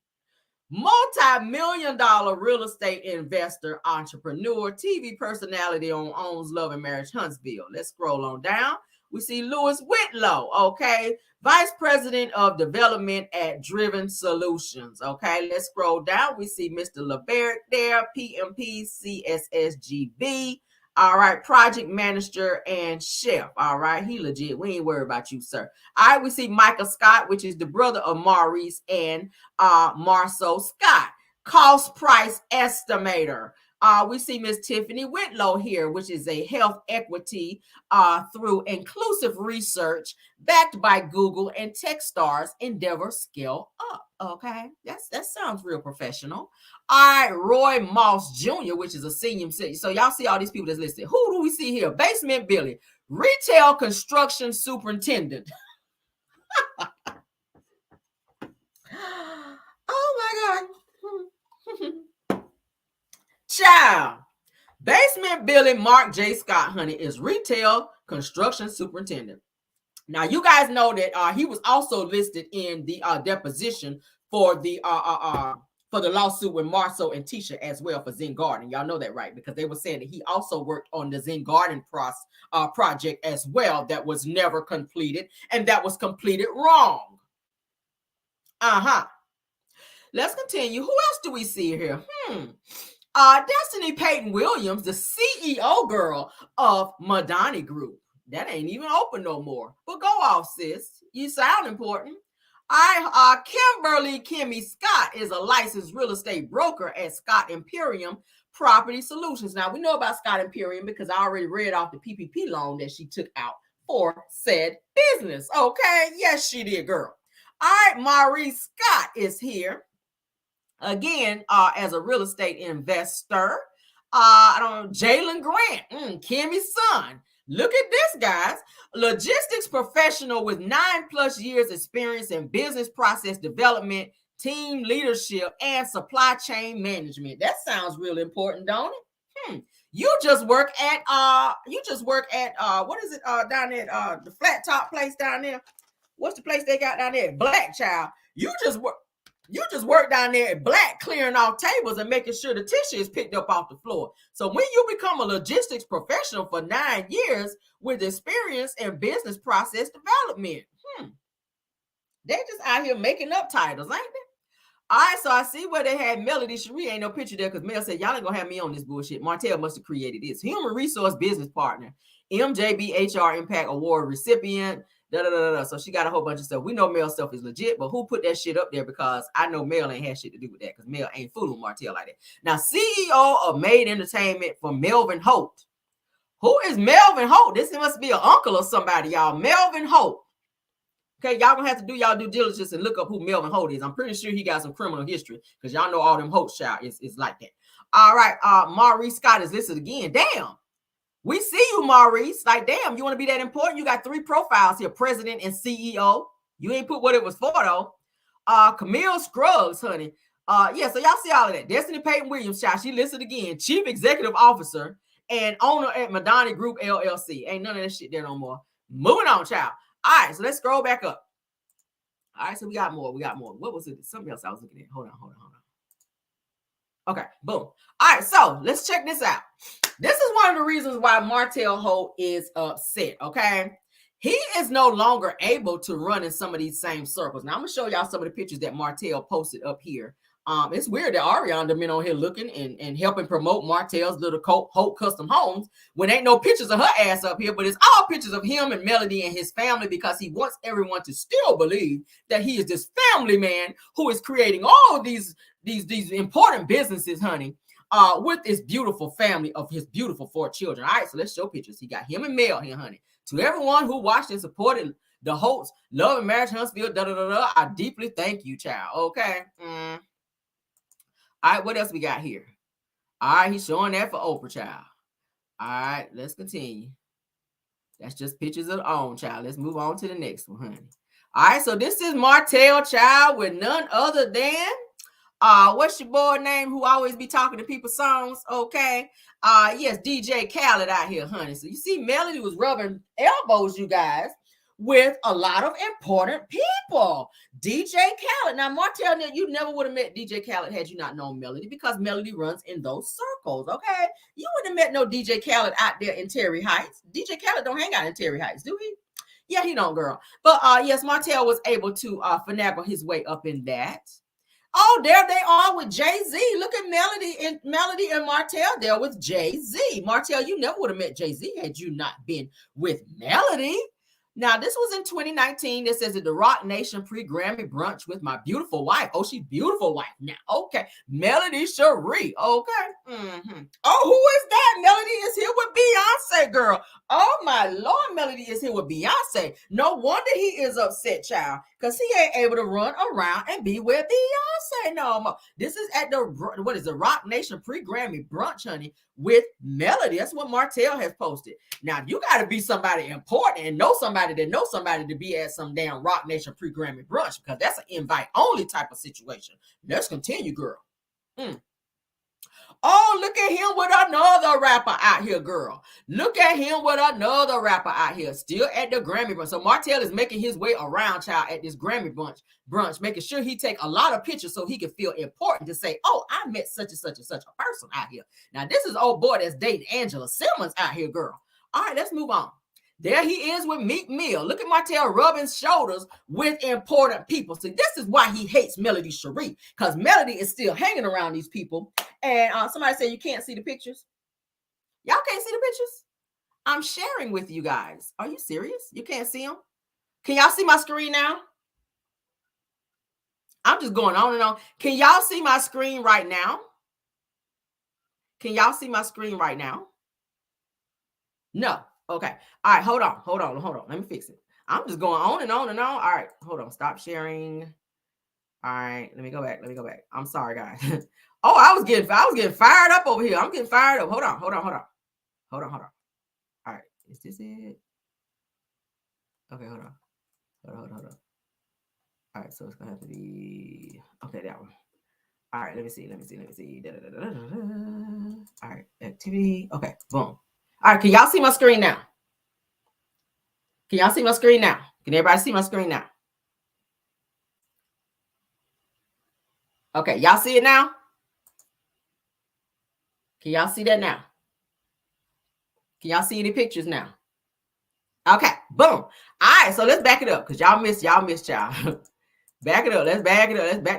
Multi-million-dollar real estate investor, entrepreneur, TV personality on Owns Love and Marriage Huntsville. Let's scroll on down. We see Louis Whitlow, okay, vice president of development at Driven Solutions. Okay, let's scroll down. We see Mr. LeBert there, PMP, CSSGB. All right, project manager and chef. All right, he legit. We ain't worried about you, sir. All right, we see Michael Scott, which is the brother of Maurice and Marceau Scott, cost price estimator. We see Miss Tiffany Whitlow here, which is a health equity through inclusive research backed by Google and Techstars Endeavor Scale Up. Okay, that sounds real professional. All right, Roy Moss Jr., which is a senior citizen. So y'all see all these people that's listed. Who do we see here? Basement Billy, retail construction superintendent. Oh my God. Child. Basement Billy Mark J. Scott, honey, is retail construction superintendent. Now, you guys know that he was also listed in the deposition for the lawsuit with Marceau and Tisha as well for Zen Garden. Y'all know that, right? Because they were saying that he also worked on the Zen Garden project as well that was never completed, and that was completed wrong. Let's continue. Who else do we see here? Destiny Payton Williams, the CEO girl of Madani Group. That ain't even open no more. But go off, sis. You sound important. Kimberly Kimmy Scott is a licensed real estate broker at Scott Imperium Property Solutions. Now, we know about Scott Imperium because I already read off the PPP loan that she took out for said business. Okay? Yes, she did, girl. All right, Maurice Scott is here. Again, as a real estate investor. I don't know, Jalen Grant, Kimmy's son. Look at this, guys. Logistics professional with 9+ years experience in business process development, team leadership, and supply chain management. That sounds real important, don't it? You just work at what is it down there? The flat top place down there. What's the place they got down there? Black Child. You just work down there at Black, clearing off tables and making sure the tissue is picked up off the floor. So when you become a logistics professional for 9 years with experience in business process development, they just out here making up titles, ain't they? All right, so I see where they had Melody Cherie. Ain't no picture there because Mel said, y'all ain't gonna have me on this bullshit. Martell must have created this. Human resource business partner, MJB HR Impact Award recipient, So she got a whole bunch of stuff. We know Mel's stuff is legit, but who put that shit up there? Because I know Mel ain't had shit to do with that because Mel ain't fooling Martell like that. Now, CEO of Made Entertainment for Melvin Holt. Who is Melvin Holt? This must be an uncle or somebody, y'all. Melvin Holt. Okay, y'all gonna have to do y'all due diligence and look up who Melvin Holt is. I'm pretty sure he got some criminal history because y'all know all them Holt child is like that. All right, Maurice Scott is listed again. Damn. We see you, Maurice. Like, damn, you want to be that important? You got 3 profiles here, president and CEO. You ain't put what it was for, though. Camille Scruggs, honey. Yeah, so y'all see all of that. Destiny Payton Williams, child. She listed again. Chief Executive Officer and owner at Madani Group, LLC. Ain't none of that shit there no more. Moving on, child. All right, so let's scroll back up. All right, so we got more. What was it? Something else I was looking at. Hold on. Okay, boom. All right, so let's check this out. This is one of the reasons why Martell Holt is upset, okay? He is no longer able to run in some of these same circles. Now, I'm going to show y'all some of the pictures that Martell posted up here. It's weird that Ariana been on here looking and helping promote Martell's little Holt Custom Homes when ain't no pictures of her ass up here, but it's all pictures of him and Melody and his family because he wants everyone to still believe that he is this family man who is creating all of these important businesses, honey, with this beautiful family of his beautiful 4 children. All right, so let's show pictures. He got him and Mel here, honey. To everyone who watched and supported the Holt's Love and Marriage Huntsville, I deeply thank you, child. Okay. All right, what else we got here? All right, he's showing that for Oprah, child. All right, let's continue. That's just pictures of own, child. Let's move on to the next one, honey. All right, so this is Martell, child, with none other than what's your boy name who always be talking to people's songs? Okay. Yes, DJ Khaled out here, honey. So you see Melody was rubbing elbows, you guys, with a lot of important people. DJ Khaled. Now, Martell, you never would have met DJ Khaled had you not known Melody because Melody runs in those circles, okay? You wouldn't have met no DJ Khaled out there in Terry Heights. DJ Khaled don't hang out in Terry Heights, do he? Yeah, he don't, girl. But yes, Martell was able to finagle his way up in that. Oh, there they are with Jay-Z. Look at Melody and Martell there with Jay-Z. Martell, you never would have met Jay-Z had you not been with Melody. Now, this was in 2019. This says at the Rock Nation pre-Grammy brunch with my beautiful wife. Oh, she's beautiful wife now. Okay. Melody Cherie. Okay. Mm-hmm. Oh, who is that? Melody is here with Beyonce, girl. Oh, my Lord, Melody is here with Beyonce. No wonder he is upset, child, because he ain't able to run around and be with Beyonce no more. This is at the, what is the Rock Nation pre-Grammy brunch, honey, with Melody. That's what Martell has posted. Now, you got to be somebody important and know somebody that knows somebody to be at some damn Rock Nation pre-Grammy brunch, because that's an invite-only type of situation. Let's continue, girl. Oh, look at him with another rapper out here, girl. Look at him with another rapper out here, still at the Grammy brunch. So Martell is making his way around, child, at this Grammy brunch, making sure he take a lot of pictures so he can feel important to say, oh, I met such and such and such a person out here. Now, this is old boy that's dating Angela Simmons out here, girl. All right, let's move on. There he is with Meek Mill. Look at Martell rubbing shoulders with important people. See, this is why he hates Melody Cherie, because Melody is still hanging around these people. And somebody said you can't see the pictures. Y'all can't see the pictures? I'm sharing with you guys. Are you serious? You can't see them? Can y'all see my screen now? I'm just going on and on. Can y'all see my screen right now? Can y'all see my screen right now? No. Okay. All right. Hold on. Let me fix it. I'm just going on and on and on. All right. Hold on. Stop sharing. All right. Let me go back. I'm sorry, guys. Oh, I was getting fired up over here. I'm getting fired up. Hold on. All right. Is this it? Okay. Hold on. All right. So it's going to have to be, okay, that one. All right. Let me see. All right. Activity. Okay. Boom. All right, can y'all see my screen now? Can everybody see my screen now? Okay, y'all see it now? Can y'all see that now? Can y'all see any pictures now? Okay, boom. All right, so let's back it up, because y'all missed, child. Back it up. Let's back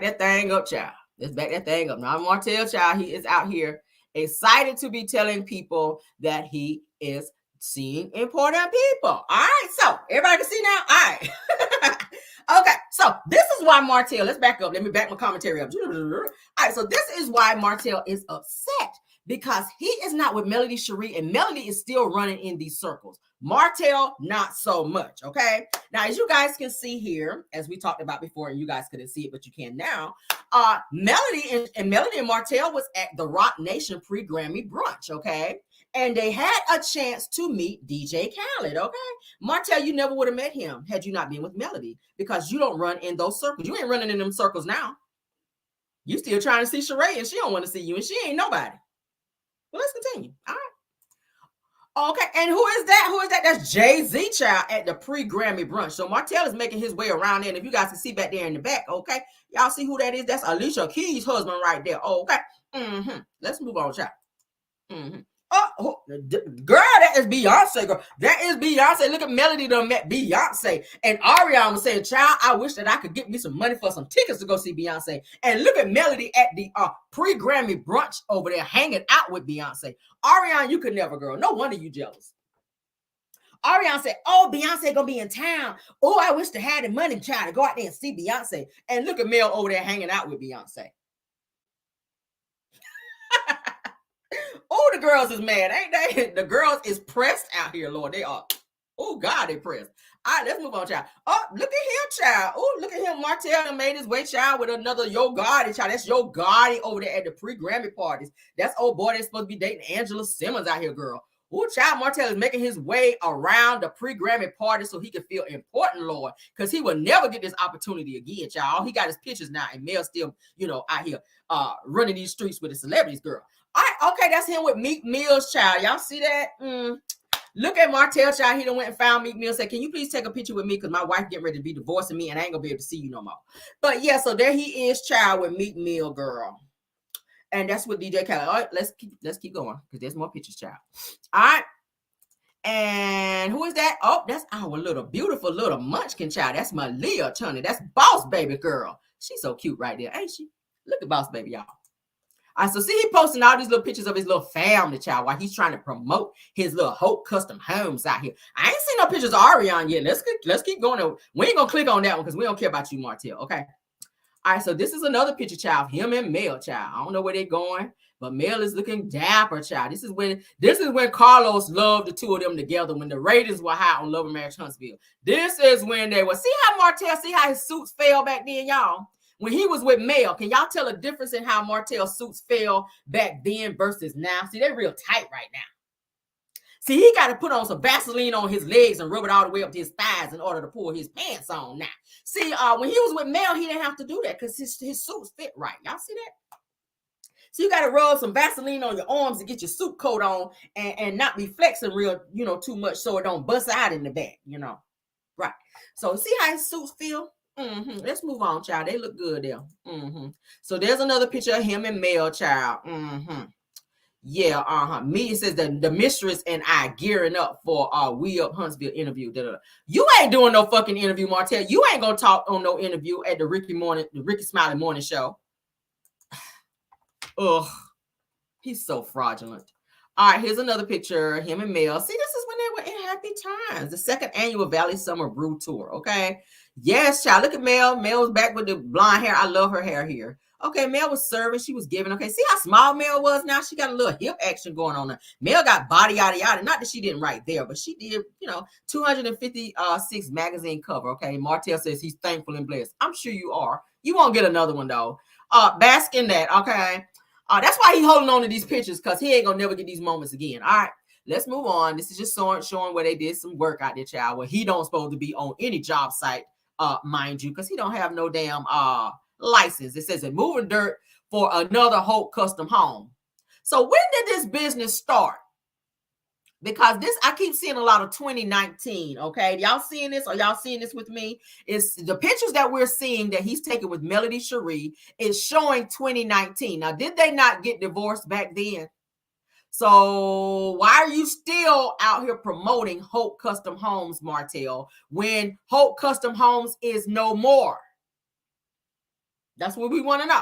that thing up, child. Now, Martell, child, he is out here excited to be telling people that he is seeing important people. All right, so everybody can see now? All right. Okay, so this is why Martell, let's back up. Let me back my commentary up. All right, so this is why Martell is upset, because he is not with Melody Cherie, and Melody is still running in these circles. Martell, not so much, okay? Now, as you guys can see here, as we talked about before, and you guys couldn't see it, but you can now, Melody and Martell was at the Rock Nation pre-Grammy brunch, okay? And they had a chance to meet DJ Khaled, okay? Martell, you never would have met him had you not been with Melody, because you don't run in those circles. You ain't running in them circles now. You still trying to see Sheree, and she don't want to see you, and she ain't nobody. Well, let's continue. All right. Okay, and who is that? That's Jay-Z, child, at the pre-Grammy brunch. So Martell is making his way around there, and if you guys can see back there in the back, okay? Y'all see who that is? That's Alicia Keys' husband right there. Oh, okay. Let's move on, child. Oh, girl, that is Beyonce, girl. That is Beyonce. Look at Melody done met Beyonce. And Ariana was saying, child, I wish that I could get me some money for some tickets to go see Beyonce. And look at Melody at the pre-Grammy brunch over there hanging out with Beyonce. Ariana, you could never, girl. No wonder you jealous. Ariana said, oh, Beyonce gonna be in town. Oh, I wish to have the money, child, to go out there and see Beyonce. And look at Mel over there hanging out with Beyonce. Oh, the girls is mad, ain't they? The girls is pressed out here, Lord. They are. Oh, God, they pressed. All right, let's move on, child. Oh, look at him, child. Oh, look at him. Martell made his way, child, with another Yo Gotti, child. That's Yo Gotti over there at the pre-Grammy parties. That's old boy that's supposed to be dating Angela Simmons out here, girl. Oh, child, Martell is making his way around the pre-Grammy party so he can feel important, Lord, because he will never get this opportunity again, child. All he got his pictures now, and Mel still, out here running these streets with the celebrities, girl. All right, okay, that's him with Meek Mill's child. Y'all see that? Look at Martell, child. He done went and found Meek Mill. Said, can you please take a picture with me? Because my wife getting ready to be divorcing me, and I ain't going to be able to see you no more. But, yeah, so there he is, child, with Meek Mill, girl. And that's with DJ Khaled. All right, let's keep going, because there's more pictures, child. All right. And who is that? Oh, that's our little beautiful little munchkin child. That's my Leah Chunny. That's Boss Baby girl. She's so cute right there, ain't she? Look at Boss Baby, y'all. All right, so see, he posting all these little pictures of his little family, child, while he's trying to promote his little Holt custom homes out here. I ain't seen no pictures of Ariana yet. Let's keep going. We ain't gonna click on that one because we don't care about you, Martell. Okay. All right, so this is another picture, child. Him and Mel, child. I don't know where they're going, but Mel is looking dapper, child. This is when Carlos loved the two of them together, when the ratings were high on Love and Marriage Huntsville. This is when they were. See how his suits fell back then, y'all? When he was with Mel, can y'all tell a difference in how Martell's suits fell back then versus now? See, they're real tight right now. See, he got to put on some Vaseline on his legs and rub it all the way up to his thighs in order to pull his pants on now. See, when he was with Mel, he didn't have to do that because his suits fit right. Y'all see that? So you got to rub some Vaseline on your arms to get your suit coat on and not be flexing real, too much so it don't bust out in the back, Right. So see how his suits feel? Let's move on, child. They look good there. So there's another picture of him and Mel, child. Yeah, Me, it says that the mistress and I gearing up for We Up Huntsville interview. You ain't doing no fucking interview, Martell. You ain't gonna talk on no interview at the Ricky Smiley Morning Show. Ugh, he's so fraudulent. All right, here's another picture. Him and Mel. See, this is when they were in happy times. The second annual Valley Summer Brew Tour. Okay. Yes, child. Look at Mel. Mel's back with the blonde hair. I love her hair here. Okay, Mel was serving. She was giving. Okay, see how small Mel was now? She got a little hip action going on there. Mel got body, yada, yada. Not that she didn't right there, but she did, 256 magazine cover. Okay, Martell says he's thankful and blessed. I'm sure you are. You won't get another one, though. Bask in that, okay? That's why he's holding on to these pictures, because he ain't going to never get these moments again. All right, let's move on. This is just showing where they did some work out there, child, where he don't supposed to be on any job site, mind you, because he don't have no damn license. It says they're moving dirt for another Holt custom home. So when did this business start? Because I keep seeing a lot of 2019. Okay, y'all seeing this? Or y'all seeing this with me? It's the pictures that we're seeing that he's taking with Melody Cherie is showing 2019. Now, did they not get divorced back then? So why are you still out here promoting Holt Custom Homes, Martell, when Holt Custom Homes is no more? That's what we want to know.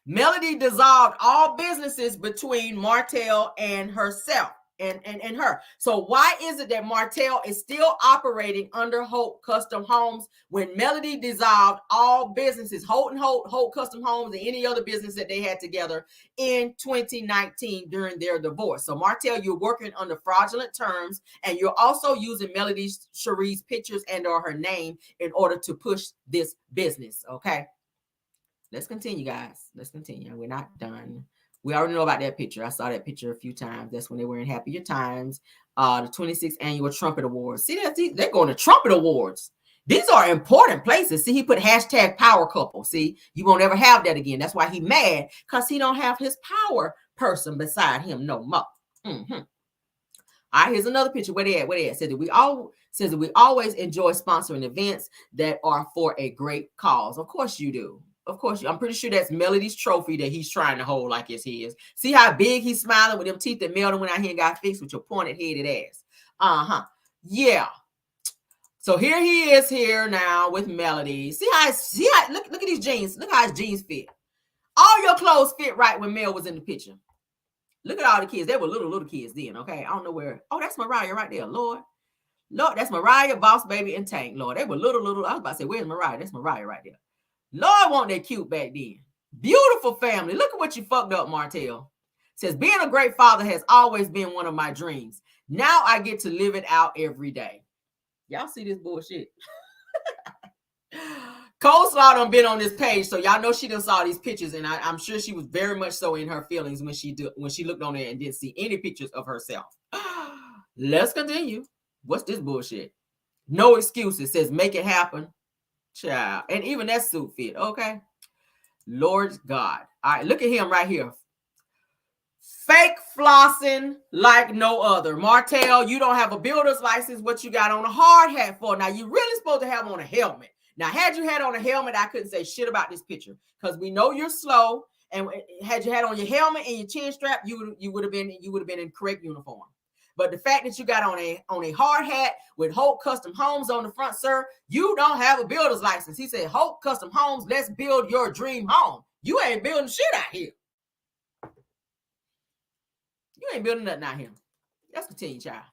Melody dissolved all businesses between Martell and herself and her. So why is it that Martell is still operating under Holt Custom Homes when Melody dissolved all businesses, Holt Custom Homes, and any other business that they had together in 2019 during their divorce? So Martell, you're working under fraudulent terms, and you're also using Melody Cherie's pictures and/or her name in order to push this business. Okay. Let's continue, guys. Let's continue. We're not done. We already know about that picture. I saw that picture a few times. That's when they were in happier times. The 26th annual Trumpet Awards. See, they're going to Trumpet Awards. These are important places. See, he put hashtag power couple. See, you won't ever have that again. That's why he mad, because he don't have his power person beside him no more. All right, here's another picture. Where they at? Says that we always enjoy sponsoring events that are for a great cause. Of course you do. Of course, I'm pretty sure that's Melody's trophy that he's trying to hold like it's his. See how big he's smiling with them teeth that Melody went out here and got fixed with your pointed headed ass. Yeah. So here he is here now with Melody. See how look at these jeans. Look how his jeans fit. All your clothes fit right when Mel was in the picture. Look at all the kids. They were little kids then, okay? I don't know where. Oh, that's Mariah right there, Lord, that's Mariah, Boss Baby, and Tank, Lord. They were little. I was about to say, where's Mariah? That's Mariah right there. Lord, weren't they cute back then? Beautiful family. Look at what you fucked up, Martell. Says, being a great father has always been one of my dreams. Now I get to live it out every day. Y'all see this bullshit? Coleslaw done been on this page, so y'all know she done saw these pictures, and I'm sure she was very much so in her feelings when she looked on there and didn't see any pictures of herself. Let's continue. What's this bullshit? No excuses. Says, make it happen. Child, and even that suit fit. Okay, Lord God. All right, look at him right here. Fake flossing like no other. Martell, you don't have a builder's license. What you got on a hard hat for? Now, you really supposed to have on a helmet. Now, had you had on a helmet, I couldn't say shit about this picture, because we know you're slow. And had you had on your helmet and your chin strap, you would have been in correct uniform. But the fact that you got on a hard hat with Holt Custom Homes on the front, sir, you don't have a builder's license. He said, Holt Custom Homes, let's build your dream home. You ain't building shit out here. You ain't building nothing out here. Let's continue, child.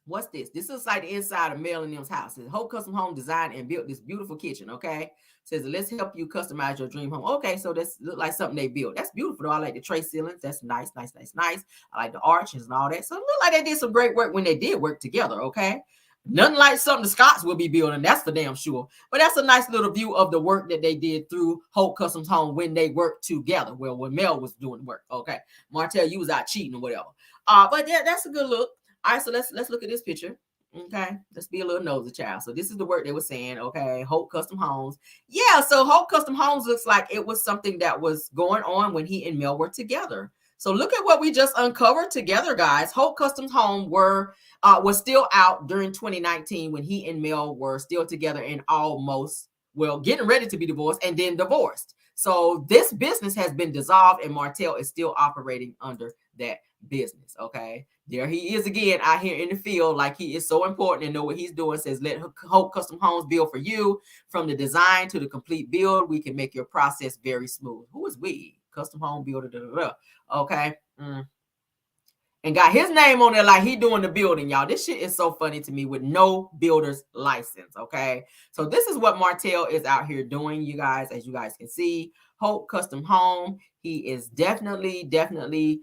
What's this? This is like the inside of Mel and them's house. It's Holt Custom Home designed and built this beautiful kitchen, okay? Says, let's help you customize your dream home. Okay, so this look like something they built. That's beautiful, though. I like the tray ceilings. That's nice, nice, nice, nice. I like the arches and all that. So it look like they did some great work when they did work together, okay? Nothing like something the Scots will be building. That's for damn sure. But that's a nice little view of the work that they did through Holt Customs Home when they worked together. Well, when Mel was doing work, okay? Martell, you was out cheating or whatever. But yeah, that's a good look. All right, so let's look at this picture. Okay, let's be a little nosy, child. So this is the work they were saying. Okay, Holt Custom Homes. Yeah, so Holt Custom Homes looks like it was something that was going on when he and Mel were together. So look at what we just uncovered together, guys. Holt Custom Home was still out during 2019 when he and Mel were still together and almost, well, getting ready to be divorced and then divorced. So this business has been dissolved and Martell is still operating under that business. Okay, there he is again out here in the field, like he is so important and know what he's doing. Says, let Holt Custom Homes build for you from the design to the complete build. We can make your process very smooth. Who is we? Custom home builder. Da, da, da. Okay. And got his name on there like he doing the building, y'all. This shit is so funny to me with no builder's license, okay? So this is what Martell is out here doing, you guys, as you guys can see. Holt Custom Home. He is definitely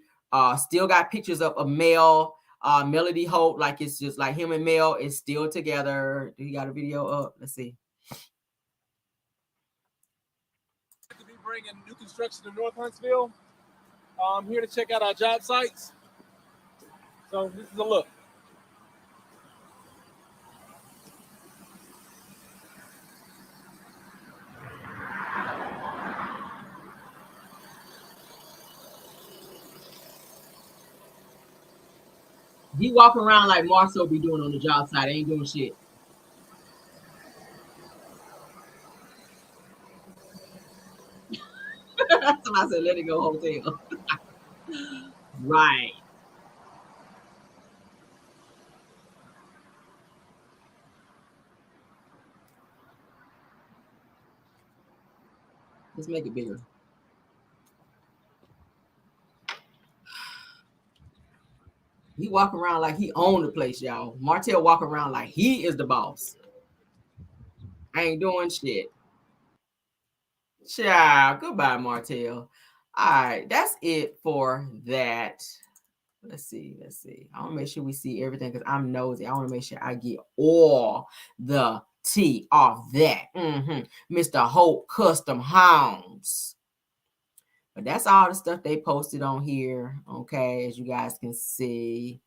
still got pictures of Mel, Melody Holt, like it's just like him and Mel is still together. Do you got a video up? Let's see. To be bringing new construction to North Huntsville. I'm here to check out our job sites. So this is a look. He walking around like Marcel be doing on the job site. Ain't doing shit. Somebody said, let it go hotel. Right. Let's make it bigger. He walk around like he owned the place, y'all. Martell walk around like he is the boss. I ain't doing shit. Ciao. Goodbye, Martell. All right, that's it for that. Let's see. I want to make sure we see everything because I'm nosy. I want to make sure I get all the tea off that. Mr. Holt Custom Homes. But that's all the stuff they posted on here. Okay, as you guys can see.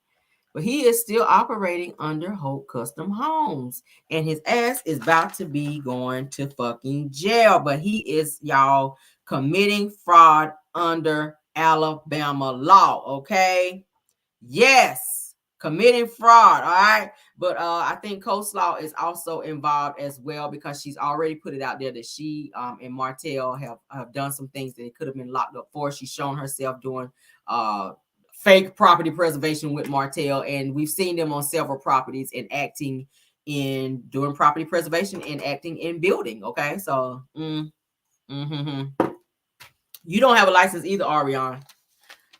But he is still operating under Holt Custom Homes. And his ass is about to be going to fucking jail. But he is, y'all, committing fraud under Alabama law. Okay? Yes. Committing fraud. All right? But I think Coleslaw is also involved as well because she's already put it out there that she and Martell have done some things that could have been locked up for. She's shown herself doing fake property preservation with Martell, and we've seen them on several properties and acting in doing property preservation and acting in building. Okay, so you don't have a license either, Ariane.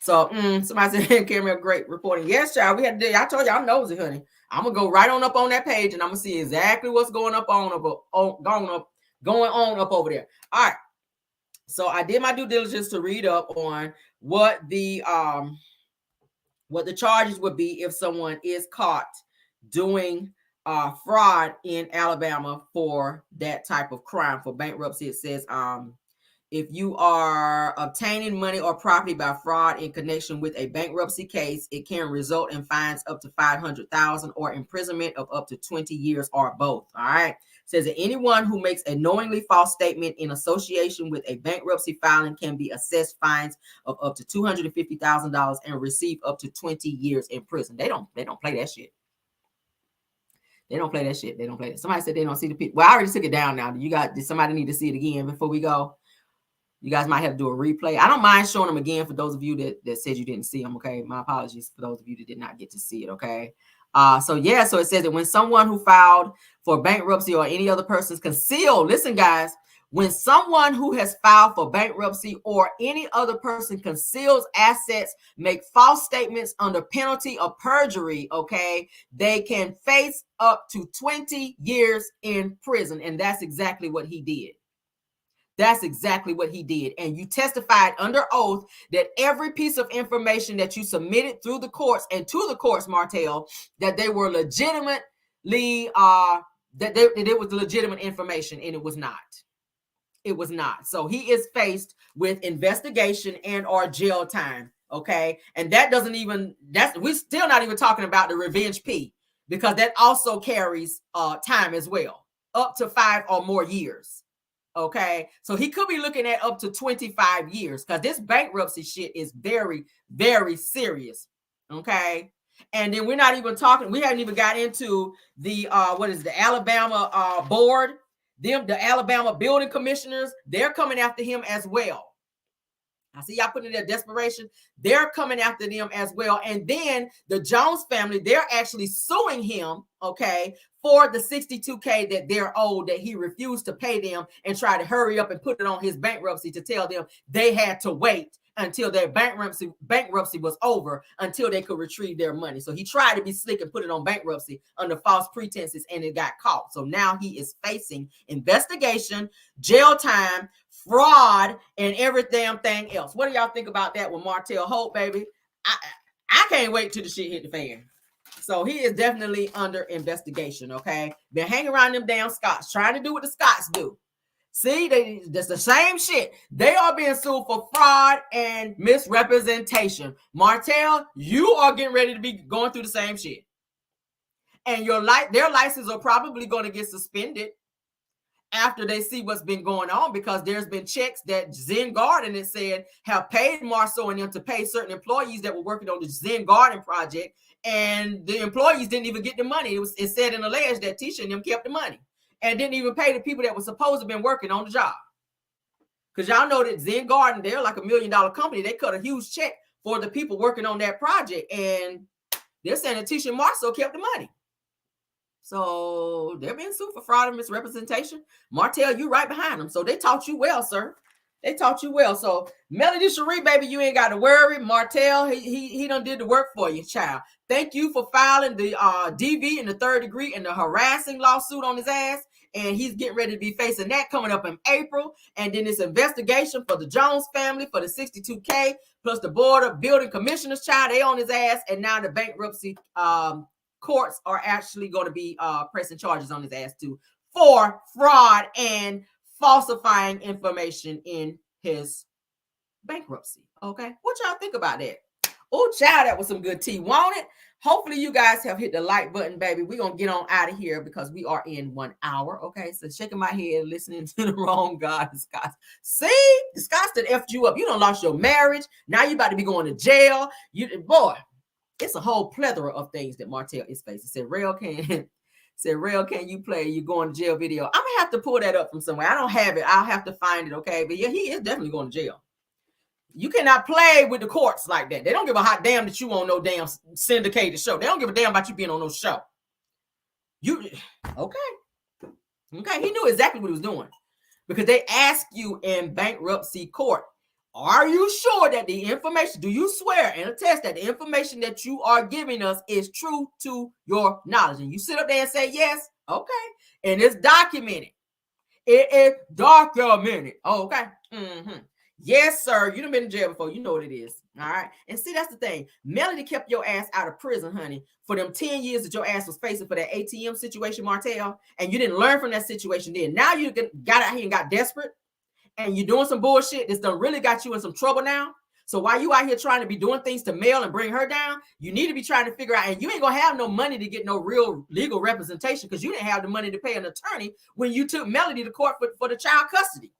So somebody said, Cameron, great reporting. Yes, child, we had to do. I told you I'm nosy, honey. I'm gonna go right on up on that page and I'm gonna see exactly what's going on up over there. All right. So I did my due diligence to read up on what the charges would be if someone is caught doing fraud in Alabama for that type of crime. For bankruptcy, it says if you are obtaining money or property by fraud in connection with a bankruptcy case, it can result in fines up to $500,000 or imprisonment of up to 20 years or both. All right. It says that anyone who makes a knowingly false statement in association with a bankruptcy filing can be assessed fines of up to $250,000 and receive up to 20 years in prison. They don't play that shit. They don't play that shit. They don't play it. Somebody said they don't see the picture. Well, I already took it down now. Did somebody need to see it again before we go? You guys might have to do a replay. I don't mind showing them again for those of you that said you didn't see them, okay? My apologies for those of you that did not get to see it, okay? So it says that when someone who filed for bankruptcy or any other person's concealed, listen, guys, When someone who has filed for bankruptcy or any other person conceals assets, make false statements under penalty of perjury, okay, they can face up to 20 years in prison. And that's exactly what he did. That's exactly what he did. And you testified under oath that every piece of information that you submitted through the courts and to the courts, Martell, that they were legitimately, that it was legitimate information, and it was not. It was not. So he is faced with investigation and or jail time. Okay. And that doesn't even, we're still not even talking about the revenge P, because that also carries time as well, up to 5 or more years. Okay. So he could be looking at up to 25 years, because this bankruptcy shit is very, very serious. Okay. And then we're not even talking, we haven't even got into the, the Alabama board. The Alabama building commissioners, they're coming after him as well. I see y'all putting in their desperation. They're coming after them as well. And then the Jones family, they're actually suing him, okay, for the $62K that they're owed, that he refused to pay them and try to hurry up and put it on his bankruptcy to tell them they had to wait until their bankruptcy was over until they could retrieve their money. So he tried to be slick and put it on bankruptcy under false pretenses, and it got caught. So now he is facing investigation, jail time, fraud, and every damn thing else. What do y'all think about that with Martell Holt, baby? I can't wait till the shit hit the fan. So he is definitely under investigation, okay? Been hanging around them damn Scots, trying to do what the Scots do. See, that's the same shit. They are being sued for fraud and misrepresentation. Martell, you are getting ready to be going through the same shit. And their license are probably going to get suspended after they see what's been going on, because there's been checks that Zen Garden has said have paid Marceau and them to pay certain employees that were working on the Zen Garden project, and the employees didn't even get the money. It said and alleged that Tisha and them kept the money and didn't even pay the people that were supposed to have been working on the job. Because y'all know that Zen Garden, they're like $1 million company. They cut a huge check for the people working on that project, and they're saying that Tisha and Marceau kept the money. So they're being sued for fraud and misrepresentation. Martell, you right behind them. So they taught you well, sir. They taught you well. So Melody Cherie, baby, you ain't got to worry. Martell, he done did the work for you, child. Thank you for filing the DV in the 3rd degree and the harassing lawsuit on his ass. And he's getting ready to be facing that coming up in April. And then this investigation for the Jones family for the $62K plus the board of building commissioners, child, they on his ass. And now the bankruptcy courts are actually going to be pressing charges on his ass too for fraud and falsifying information in his bankruptcy. Okay, what y'all think about that? Oh, child, that was some good tea. Want it? Hopefully you guys have hit the like button, baby. We're gonna get on out of here because we are in 1 hour. Okay, so shaking my head, listening to the wrong God, Scott. See, the Scots that effed you up. You done lost your marriage. Now you about to be going to jail. Boy, it's a whole plethora of things that Martell is facing. Said, Rail, can you play you going to jail video? I'm gonna have to pull that up from somewhere. I don't have it. I'll have to find it. Okay, but yeah, he is definitely going to jail. You cannot play with the courts like that. They don't give a hot damn that you on no damn syndicated show. They don't give a damn about you being on no show. Okay. He knew exactly what he was doing, because they asked you in bankruptcy court, are you sure that the information, do you swear and attest that the information that you are giving us is true to your knowledge? And you sit up there and say yes. Okay. And it's documented. It is documented. Oh, okay. Yes, sir. You done been in jail before. You know what it is. All right. And see, that's the thing. Melody kept your ass out of prison, honey, for them 10 years that your ass was facing for that ATM situation, Martell. And you didn't learn from that situation then. Now you got out here and got desperate. And you're doing some bullshit that's done really got you in some trouble now. So while you out here trying to be doing things to Mel and bring her down, you need to be trying to figure out, and you ain't gonna have no money to get no real legal representation because you didn't have the money to pay an attorney when you took Melody to court for the child custody.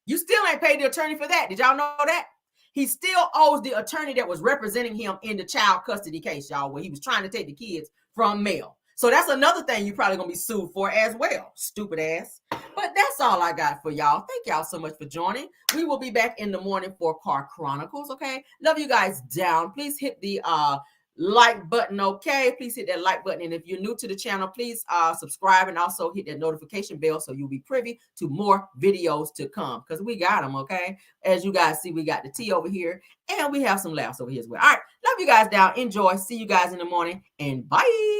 You still ain't paid the attorney for that. Did y'all know that? He still owes the attorney that was representing him in the child custody case, y'all, where he was trying to take the kids from Mel. So that's another thing you're probably going to be sued for as well. Stupid ass. But that's all I got for y'all. Thank y'all so much for joining. We will be back in the morning for Car Chronicles, okay? Love you guys down. Please hit the like button. Okay, please hit that like button, and if you're new to the channel, please subscribe and also hit that notification bell so you'll be privy to more videos to come, because we got them. Okay, as you guys see, we got the tea over here and we have some laughs over here as well. All right, love you guys down. Enjoy. See you guys in the morning, and bye.